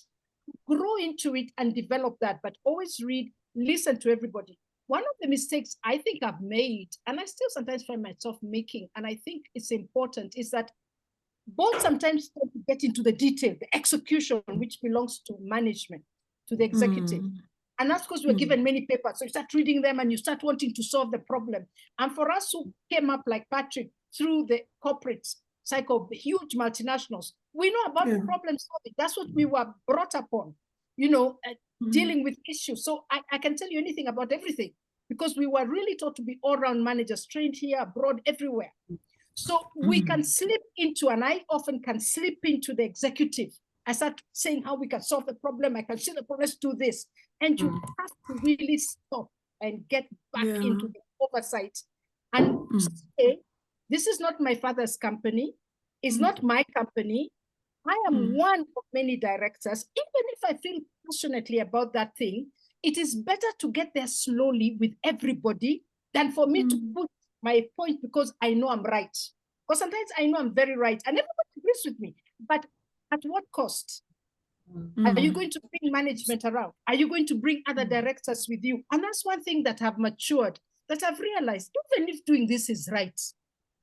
Grow into it and develop that, but always read, listen to everybody. One of the mistakes I think I've made, and I still sometimes find myself making, and I think it's important, is that both sometimes get into the detail, the execution, which belongs to management, to the executive. And that's because we're given many papers. So you start reading them and you start wanting to solve the problem. And for us who came up like Patrick through the corporate cycle, the huge multinationals, we know about the problem solving. That's what we were brought up on, you know, dealing with issues. So I can tell you anything about everything because we were really taught to be all-round managers, trained here, abroad, everywhere. So we can slip into, and I often can slip into the executive. I start saying how we can solve the problem. I can see the problem, let's do this. And you have to really stop and get back into the oversight and say, this is not my father's company. It's not my company. I am one of many directors. Even if I feel passionately about that thing, it is better to get there slowly with everybody than for me to put my point because I know I'm right. Because sometimes I know I'm very right and everybody agrees with me. But at what cost? Are you going to bring management around? Are you going to bring other directors with you? And that's one thing that have matured, that I've realized, even if doing this is right,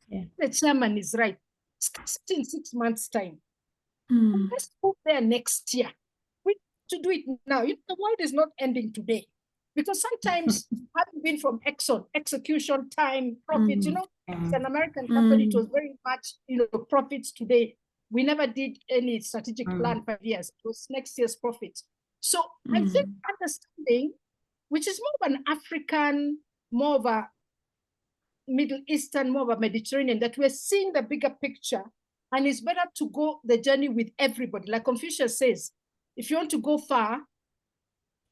the chairman is right, discuss it in 6 months' time. Let's go there next year. We have to do it now. You know, the world is not ending today. Because sometimes, having been from Exxon, execution time, profits, you know, it's an American company, it was very much, you know, profits today. We never did any strategic plan 5 years. It was next year's profits. So I think understanding, which is more of an African, more of a Middle Eastern, more of a Mediterranean, that we're seeing the bigger picture. And it's better to go the journey with everybody. Like Confucius says, if you want to go far,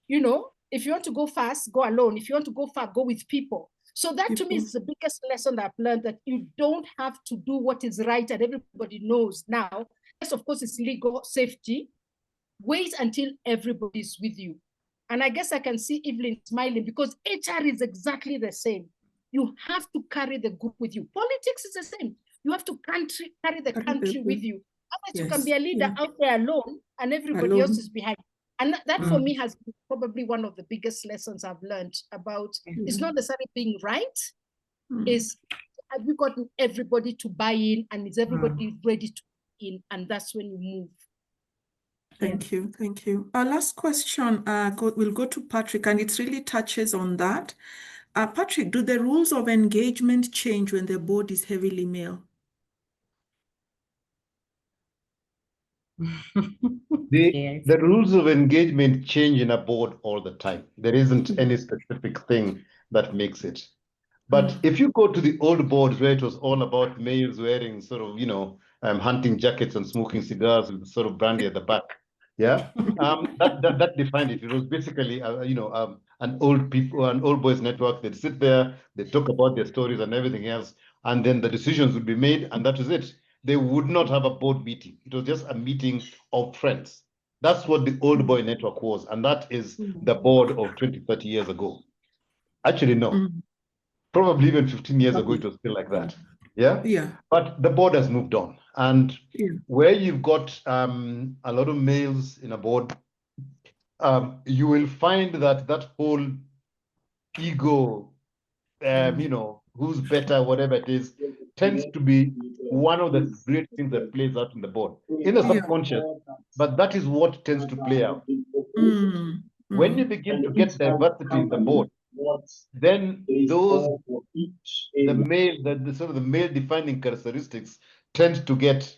you know, if you want to go fast, go alone. If you want to go far, go with people. So that to me is the biggest lesson that I've learned, that you don't have to do what is right and everybody knows now. Yes, of course, it's legal safety. Wait until everybody's with you. And I guess I can see Evelyn smiling because HR is exactly the same. You have to carry the group with you. Politics is the same. You have to carry the country with you. Otherwise, you can be a leader out there alone and everybody else is behind. And that for me has been probably one of the biggest lessons I've learned about, it's not necessarily being right, is have you gotten everybody to buy in and is everybody ready to buy in, and that's when you move. Thank you, thank you. Our last question will go to Patrick, and it really touches on that. Patrick, do the rules of engagement change when the board is heavily male? The rules of engagement change in a board all the time. There isn't any specific thing that makes it. But if you go to the old boards where it was all about males wearing sort of, you know, hunting jackets and smoking cigars with sort of brandy at the back, that defined it. It was basically, you know, an old boys network. They'd sit there, they talk about their stories and everything else, and then the decisions would be made, and that is it. They would not have a board meeting. It was just a meeting of friends. That's what the old boy network was, and that is the board of 20, 30 years ago. Actually, no. Probably even 15 years ago, it was still like that. Yeah. But the board has moved on. And where you've got a lot of males in a board, you will find that that whole ego, you know, who's better, whatever it is, tends to be one of the great things that plays out in the board, in the subconscious. But that is what tends to play out. When you begin to get diversity in the board, then those the sort of the male defining characteristics tend to get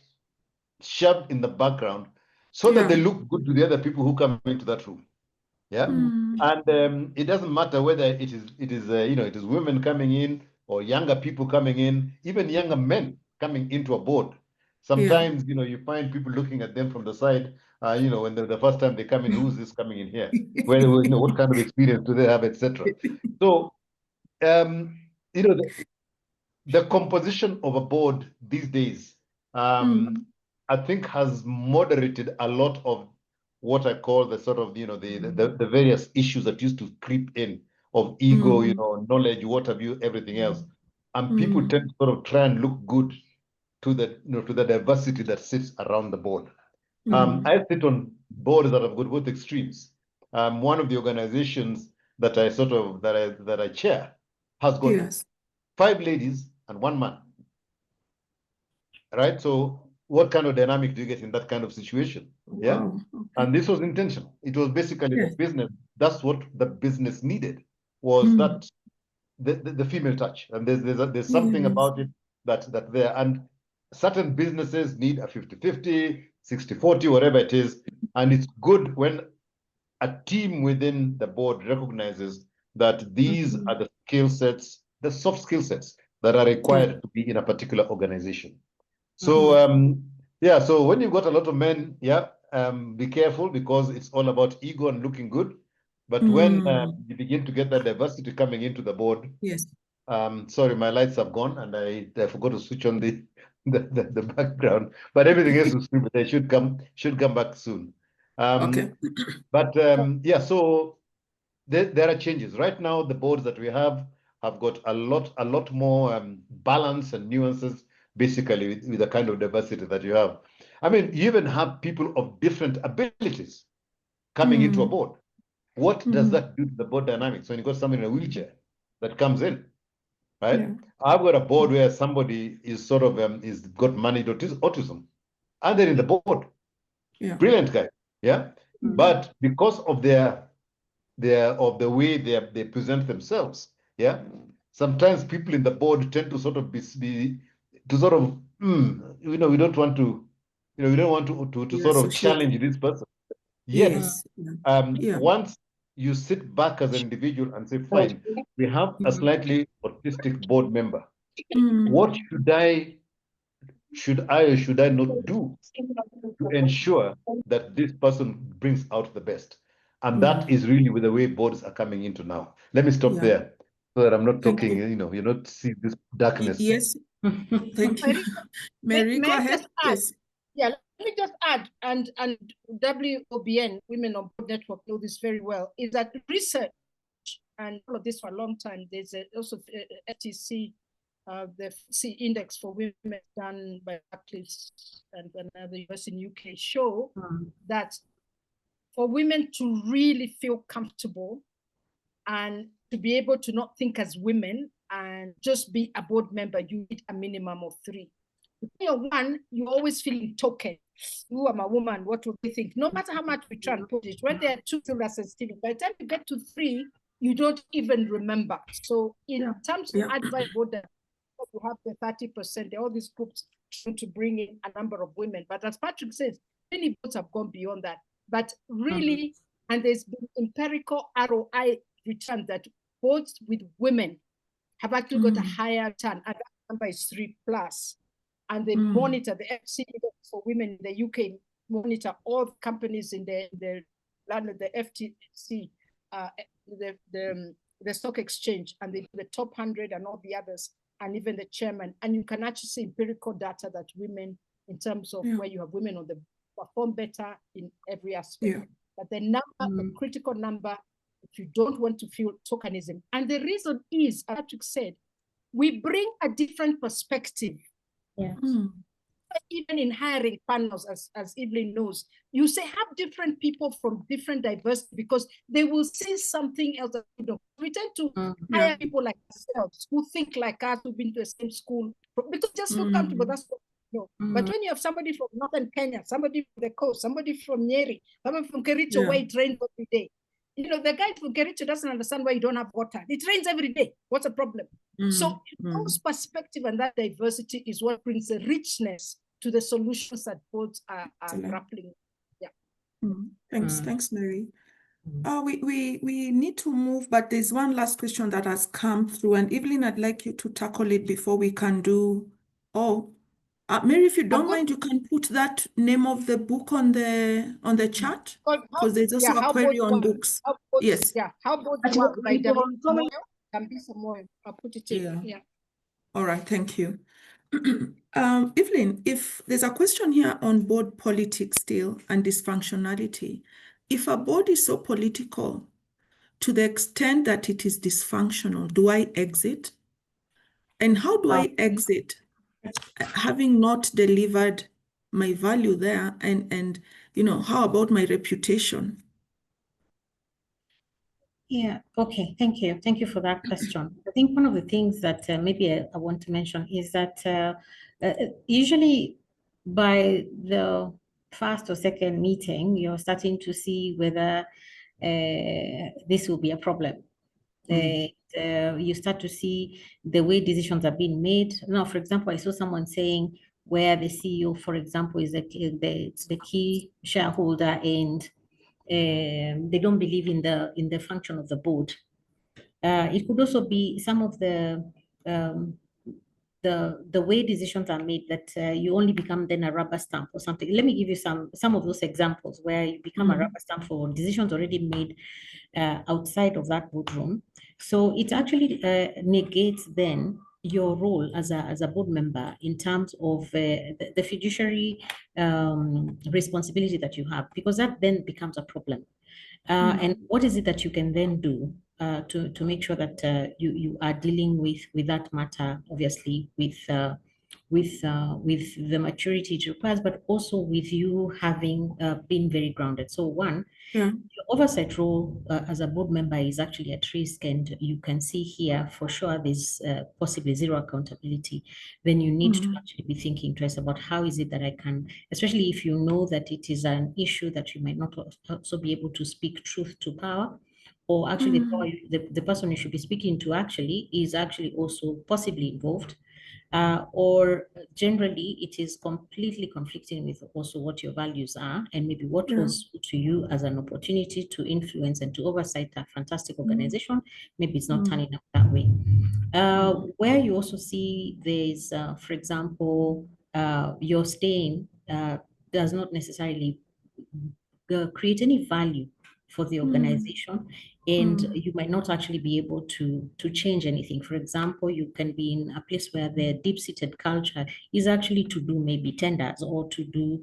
shoved in the background so that they look good to the other people who come into that room. Yeah. And it doesn't matter whether it is you know, it is women coming in or younger people coming in, even younger men coming into a board. Sometimes, you know, you find people looking at them from the side, you know, when the first time they come in, who's this coming in here? Where, you know, what kind of experience do they have, etc. So, you know, the composition of a board these days, I think, has moderated a lot of what I call the sort of, you know, the various issues that used to creep in of ego, you know, knowledge, what have you, everything else. And people tend to sort of try and look good to the, you know, to the diversity that sits around the board. I sit on boards that have got both extremes. One of the organizations that I sort of that I chair has got 5 ladies and 1 man. Right? So what kind of dynamic do you get in that kind of situation? Yeah. And this was intentional. It was basically the business. That's what the business needed, was that the female touch. And there's something about it that there. And certain businesses need a 50-50, 60-40, whatever it is. And it's good when a team within the board recognizes that these are the skill sets, the soft skill sets that are required to be in a particular organization. So yeah, so when you've got a lot of men, be careful, because it's all about ego and looking good. But when you begin to get that diversity coming into the board, sorry, my lights have gone and I forgot to switch on the background, but everything else is good. They should come back soon. But yeah, so there are changes. Right now, the boards that we have got a lot more balance and nuances, basically, with the kind of diversity that you have. I mean, you even have people of different abilities coming into a board. What does that do to the board dynamics when you got someone in a wheelchair that comes in, right? I've got a board where somebody is sort of is got managed autism, and they're in the board. Brilliant guy, but because of the way they present themselves, sometimes people in the board tend to sort of you know, we don't want to, you know, we don't want to sort of challenge this person. Yet, once you sit back as an individual and say, fine, we have a slightly autistic board member. What should I or should I not do to ensure that this person brings out the best? And that is really with the way boards are coming into now. Let me stop there so that I'm not talking, you know, you're not seeing this darkness. Thank you. Mary, go ahead. Yeah, let me just add, and WOBN, Women on Board Network, know this very well, is that research, and all of this for a long time, there's also FTC, the FTSE index for women done by Barclays and another US and UK show that for women to really feel comfortable and to be able to not think as women and just be a board member, you need a minimum of 3. If you're 1, you're always feeling token. You are a woman, what will they think? No matter how much we try and put it, when there are 2 still sensitive, by the time you get to 3, you don't even remember. So in terms of advice, you have the 30%, there are all these groups trying to bring in a number of women. But as Patrick says, many boards have gone beyond that. But really, and there's been empirical ROI return that boards with women have actually got a higher return, and that number is 3+. And they monitor the FC for women in the UK, monitor all the companies in the FTC, the stock exchange, and the top 100 and all the others, and even the chairman. And you can actually see empirical data that women, in terms of where you have women on the perform better in every aspect. But the number, the critical number, if you don't want to feel tokenism. And the reason is, as Patrick said, we bring a different perspective even in hiring panels, as Evelyn knows, you say have different people from different diversity because they will see something else. We tend to hire people like ourselves who think like us, who've been to the same school, because just so comfortable. That's what we know. But when you have somebody from northern Kenya, somebody from the coast, somebody from Nyeri, somebody from Kericho, where it rains every day. The guy from Kericho doesn't understand why you don't have water. It rains every day. What's the problem? So those perspective and that diversity is what brings a richness to the solutions that both are grappling. Yeah. Thanks, Mary. We need to move, but there's one last question that has come through, and Evelyn, I'd like you to tackle it before we can do. Mary, if you don't mind, you can put that name of the book on the chat, because there's also a query on books. Yes. Yeah. How about by Moyo? I'll put it in. Yeah. All right. Thank you. Evelyn, if there's a question here on board politics still and dysfunctionality, if a board is so political to the extent that it is dysfunctional, do I exit? And how do I exit having not delivered my value there? And how about my reputation? Yeah, okay, thank you. Thank you for that question. I think one of the things that maybe I want to mention is that usually by the first or second meeting, you're starting to see whether this will be a problem. You start to see the way decisions are being made. Now, for example, I saw someone saying where the CEO, for example, is the key shareholder and they don't believe in the function of the board. It could also be some of the way decisions are made that you only become then a rubber stamp or something. Let me give you some of those examples where you become a rubber stamp for decisions already made outside of that boardroom. So it actually negates then your role as a board member in terms of the fiduciary responsibility that you have, because that then becomes a problem. And what is it that you can then do to make sure that you are dealing with that matter, obviously with the maturity it requires, but also with you having been very grounded. So one, your oversight role as a board member is actually at risk, and you can see here for sure there's possibly zero accountability. Then you need to actually be thinking twice about how is it that I can, especially if you know that it is an issue that you might not also be able to speak truth to power, or actually the person you should be speaking to actually is actually also possibly involved. Or generally it is completely conflicting with also what your values are, and maybe what was to you as an opportunity to influence and to oversight a fantastic organization, maybe it's not turning out that way. Where you also see there's, for example, your staying does not necessarily create any value for the organization, and you might not actually be able to change anything. For example, you can be in a place where the deep-seated culture is actually to do maybe tenders or to do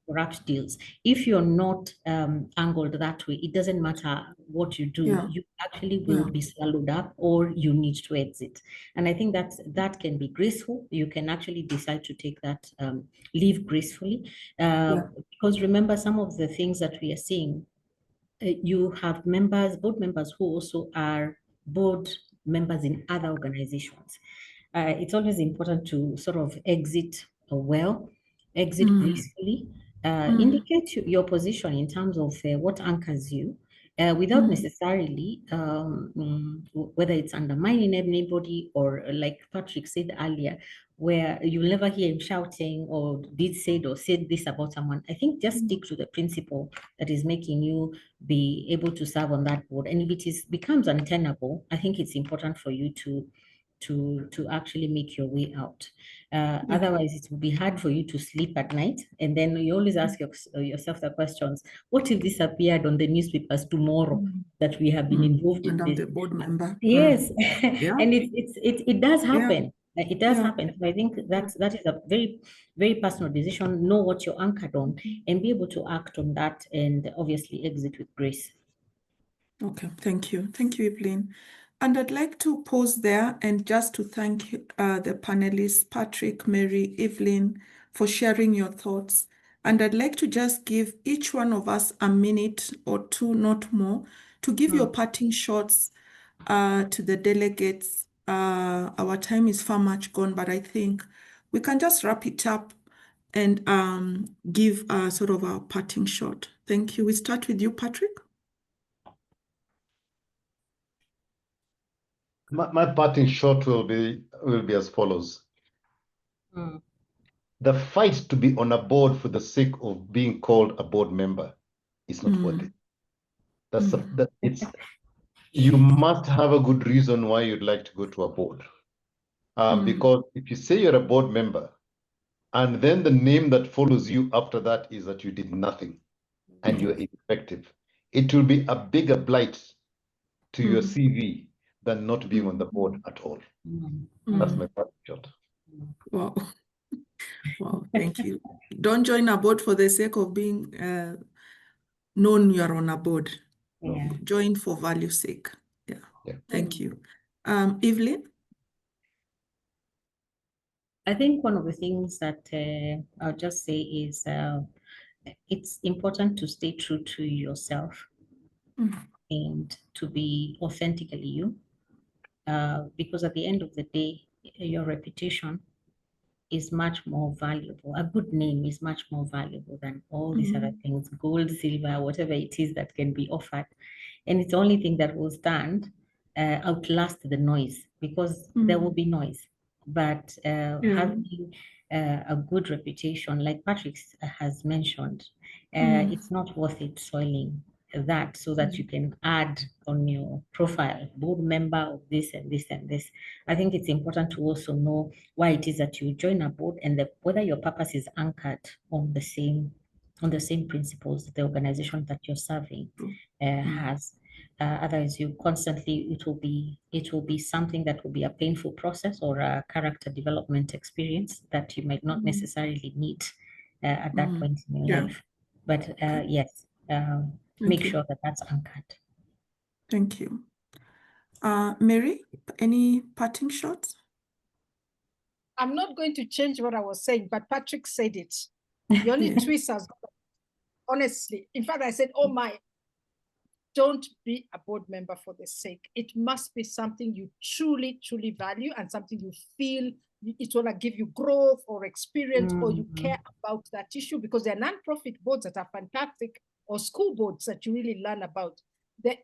corrupt deals. If you're not angled that way, it doesn't matter what you do, you actually will be swallowed up or you need to exit. And I think that can be graceful. You can actually decide to take that leave gracefully, because remember, some of the things that we are seeing, you have board members who also are board members in other organizations. It's always important to sort of exit exit gracefully, indicate your position in terms of what anchors you, without necessarily whether it's undermining anybody or, like Patrick said earlier, where you'll never hear him shouting or said this about someone. I think just stick to the principle that is making you be able to serve on that board. And if it becomes untenable, I think it's important for you to actually make your way out. Otherwise, it will be hard for you to sleep at night. And then you always ask yourself the questions: what if this appeared on the newspapers tomorrow that we have been involved in this? And I'm the board member. Yes, and it does happen. It does happen. So I think that is a very, very personal decision. Know what you're anchored on and be able to act on that, and obviously exit with grace. Okay, thank you. Thank you, Evelyn. And I'd like to pause there and just to thank the panelists, Patrick, Mary, Evelyn, for sharing your thoughts. And I'd like to just give each one of us a minute or two, not more, to give your parting shots to the delegates. Our time is far much gone, but I think we can just wrap it up and give sort of our parting shot. Thank you. We start with you, Patrick. My parting shot will be as follows. The fight to be on a board for the sake of being called a board member is not worth it. You must have a good reason why you'd like to go to a board. Because if you say you're a board member, and then the name that follows you after that is that you did nothing and you're ineffective, it will be a bigger blight to your CV than not being on the board at all. That's my parting shot. Wow. Wow, thank you. Don't join a board for the sake of being known you're on a board. Yeah. Join for value's sake. Yeah. Thank you. Evelyn? I think one of the things that I'll just say is it's important to stay true to yourself and to be authentically you, because at the end of the day, your reputation is much more valuable. A good name is much more valuable than all these other things, gold, silver, whatever it is that can be offered. And it's the only thing that will stand, outlast the noise, because there will be noise. But having a good reputation, like Patrick has mentioned, it's not worth it soiling that so that you can add on your profile, board member of this and this and this. I think it's important to also know why it is that you join a board and whether your purpose is anchored on the same principles the organization that you're serving has. Otherwise, you constantly, it will be something that will be a painful process or a character development experience that you might not necessarily need at that point in your life. But yes, make sure that that's anchored. Thank you. Mary, any parting shots? I'm not going to change what I was saying, but Patrick said it. The only twist has got, honestly, in fact, I said, oh my, don't be a board member for the sake. It must be something you truly, truly value and something you feel it's going to give you growth or experience or you care about that issue, because there are non-profit boards that are fantastic or school boards that you really learn about. The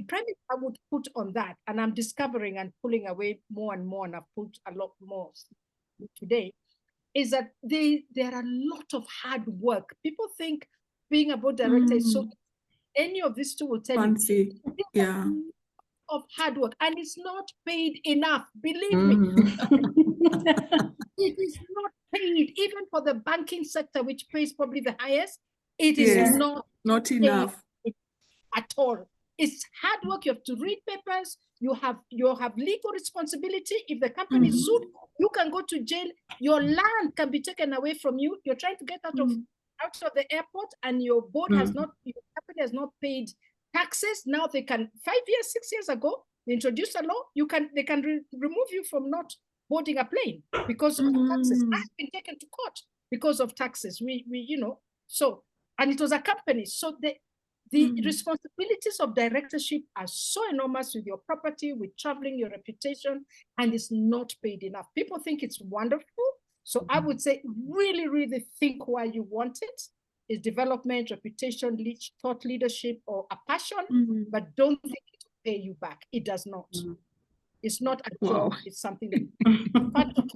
premise I would put on that, and I'm discovering and pulling away more and more, and I've put a lot more today, is that there are a lot of hard work. People think being a board director is so, any of these two will tell you, of hard work, and it's not paid enough. Believe me, it is not paid, even for the banking sector, which pays probably the highest. It is not enough at all. It's hard work. You have to read papers. You have legal responsibility. If the company is sued, you can go to jail. Your land can be taken away from you. You're trying to get out of the airport, and your board your company has not paid taxes. Now they can, 5 years, 6 years ago, they introduced a law. They can remove you from not boarding a plane because of taxes. I've been taken to court because of taxes. So, and it was a company. So the responsibilities of directorship are so enormous with your property, with traveling, your reputation, and it's not paid enough. People think it's wonderful. So I would say really, really think why you want it. Is development, reputation, thought leadership, or a passion, but don't think it will pay you back. It does not. It's not a job. It's something that Patrick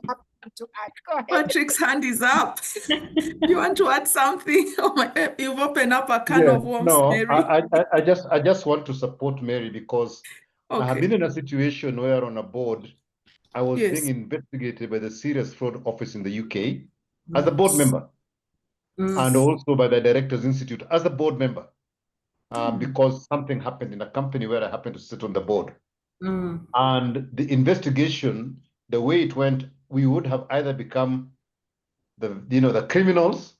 to add. Go ahead. Patrick's hand is up. You want to add something? Oh my, you've opened up a can of worms, Mary. I just want to support Mary because I have been in a situation where on a board, I was being investigated by the Serious Fraud Office in the UK as a board member, and also by the Directors Institute as a board member, because something happened in a company where I happened to sit on the board. And the investigation, the way it went, we would have either become the criminals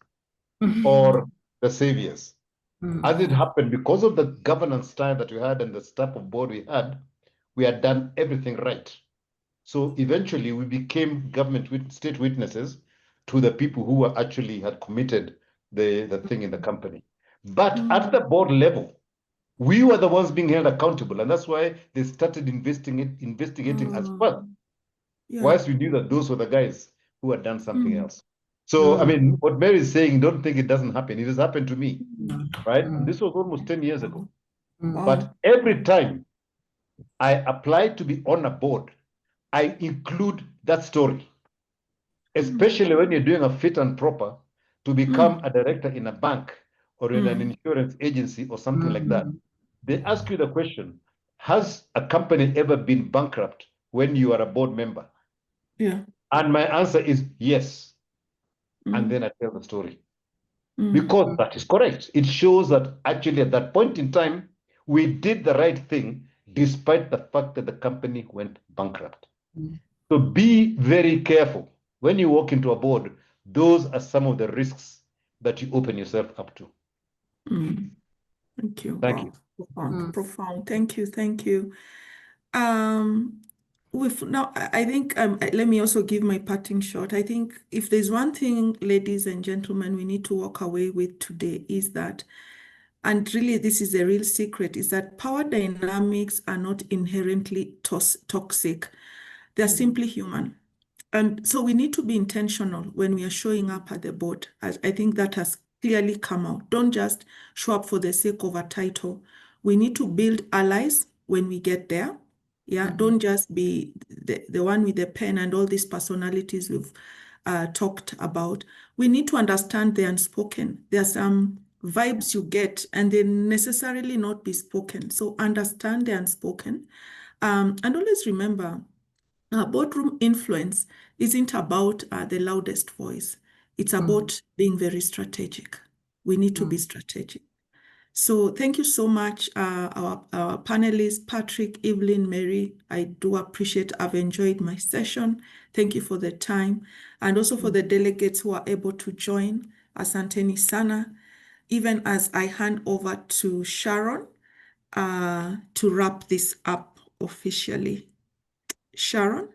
or the saviors. As it happened, because of the governance style that we had and the type of board we had done everything right. So eventually we became state witnesses to the people who were actually had committed the thing in the company. But at the board level, we were the ones being held accountable, and that's why they started investigating us first. Yeah. Whilst we knew that those were the guys who had done something else. So, I mean, what Mary is saying, don't think it doesn't happen. It has happened to me, right? And this was almost 10 years ago. But every time I applied to be on a board, I include that story, especially when you're doing a fit and proper to become a director in a bank or in an insurance agency or something like that. They ask you the question, has a company ever been bankrupt when you are a board member? Yeah. And my answer is yes. And then I tell the story. Because that is correct. It shows that actually at that point in time, we did the right thing despite the fact that the company went bankrupt. So be very careful. When you walk into a board, those are some of the risks that you open yourself up to. Thank you. Thank Wow. you. Profound. Profound. Thank you. Thank you. With now, I think let me also give my parting shot. I think if there's one thing, ladies and gentlemen, we need to walk away with today is that, and really this is a real secret, is that power dynamics are not inherently toxic. They're simply human. And so we need to be intentional when we are showing up at the board. I think that has clearly come out. Don't just show up for the sake of a title. We need to build allies when we get there. Yeah, don't just be the one with the pen and all these personalities we've talked about. We need to understand the unspoken. There are some vibes you get and they necessarily not be spoken. So understand the unspoken. And always remember, boardroom influence isn't about the loudest voice. It's about being very strategic. We need to be strategic. So thank you so much, our panelists, Patrick, Evelyn, Mary. I do appreciate, I've enjoyed my session. Thank you for the time. And also for the delegates who are able to join. Asanteni sana. Even as I hand over to Sharon to wrap this up officially. Sharon?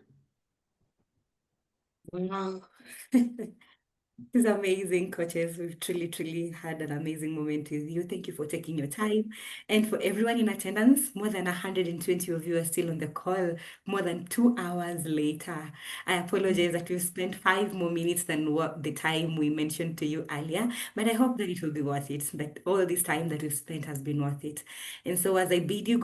Wow. It's amazing, coaches. We've truly had an amazing moment with you. Thank you for taking your time. And for everyone in attendance, more than 120 of you are still on the call, more than 2 hours later. I apologize that we've spent 5 more minutes than what the time we mentioned to you earlier, but I hope that it will be worth it, that all this time that we've spent has been worth it. And so as I bid you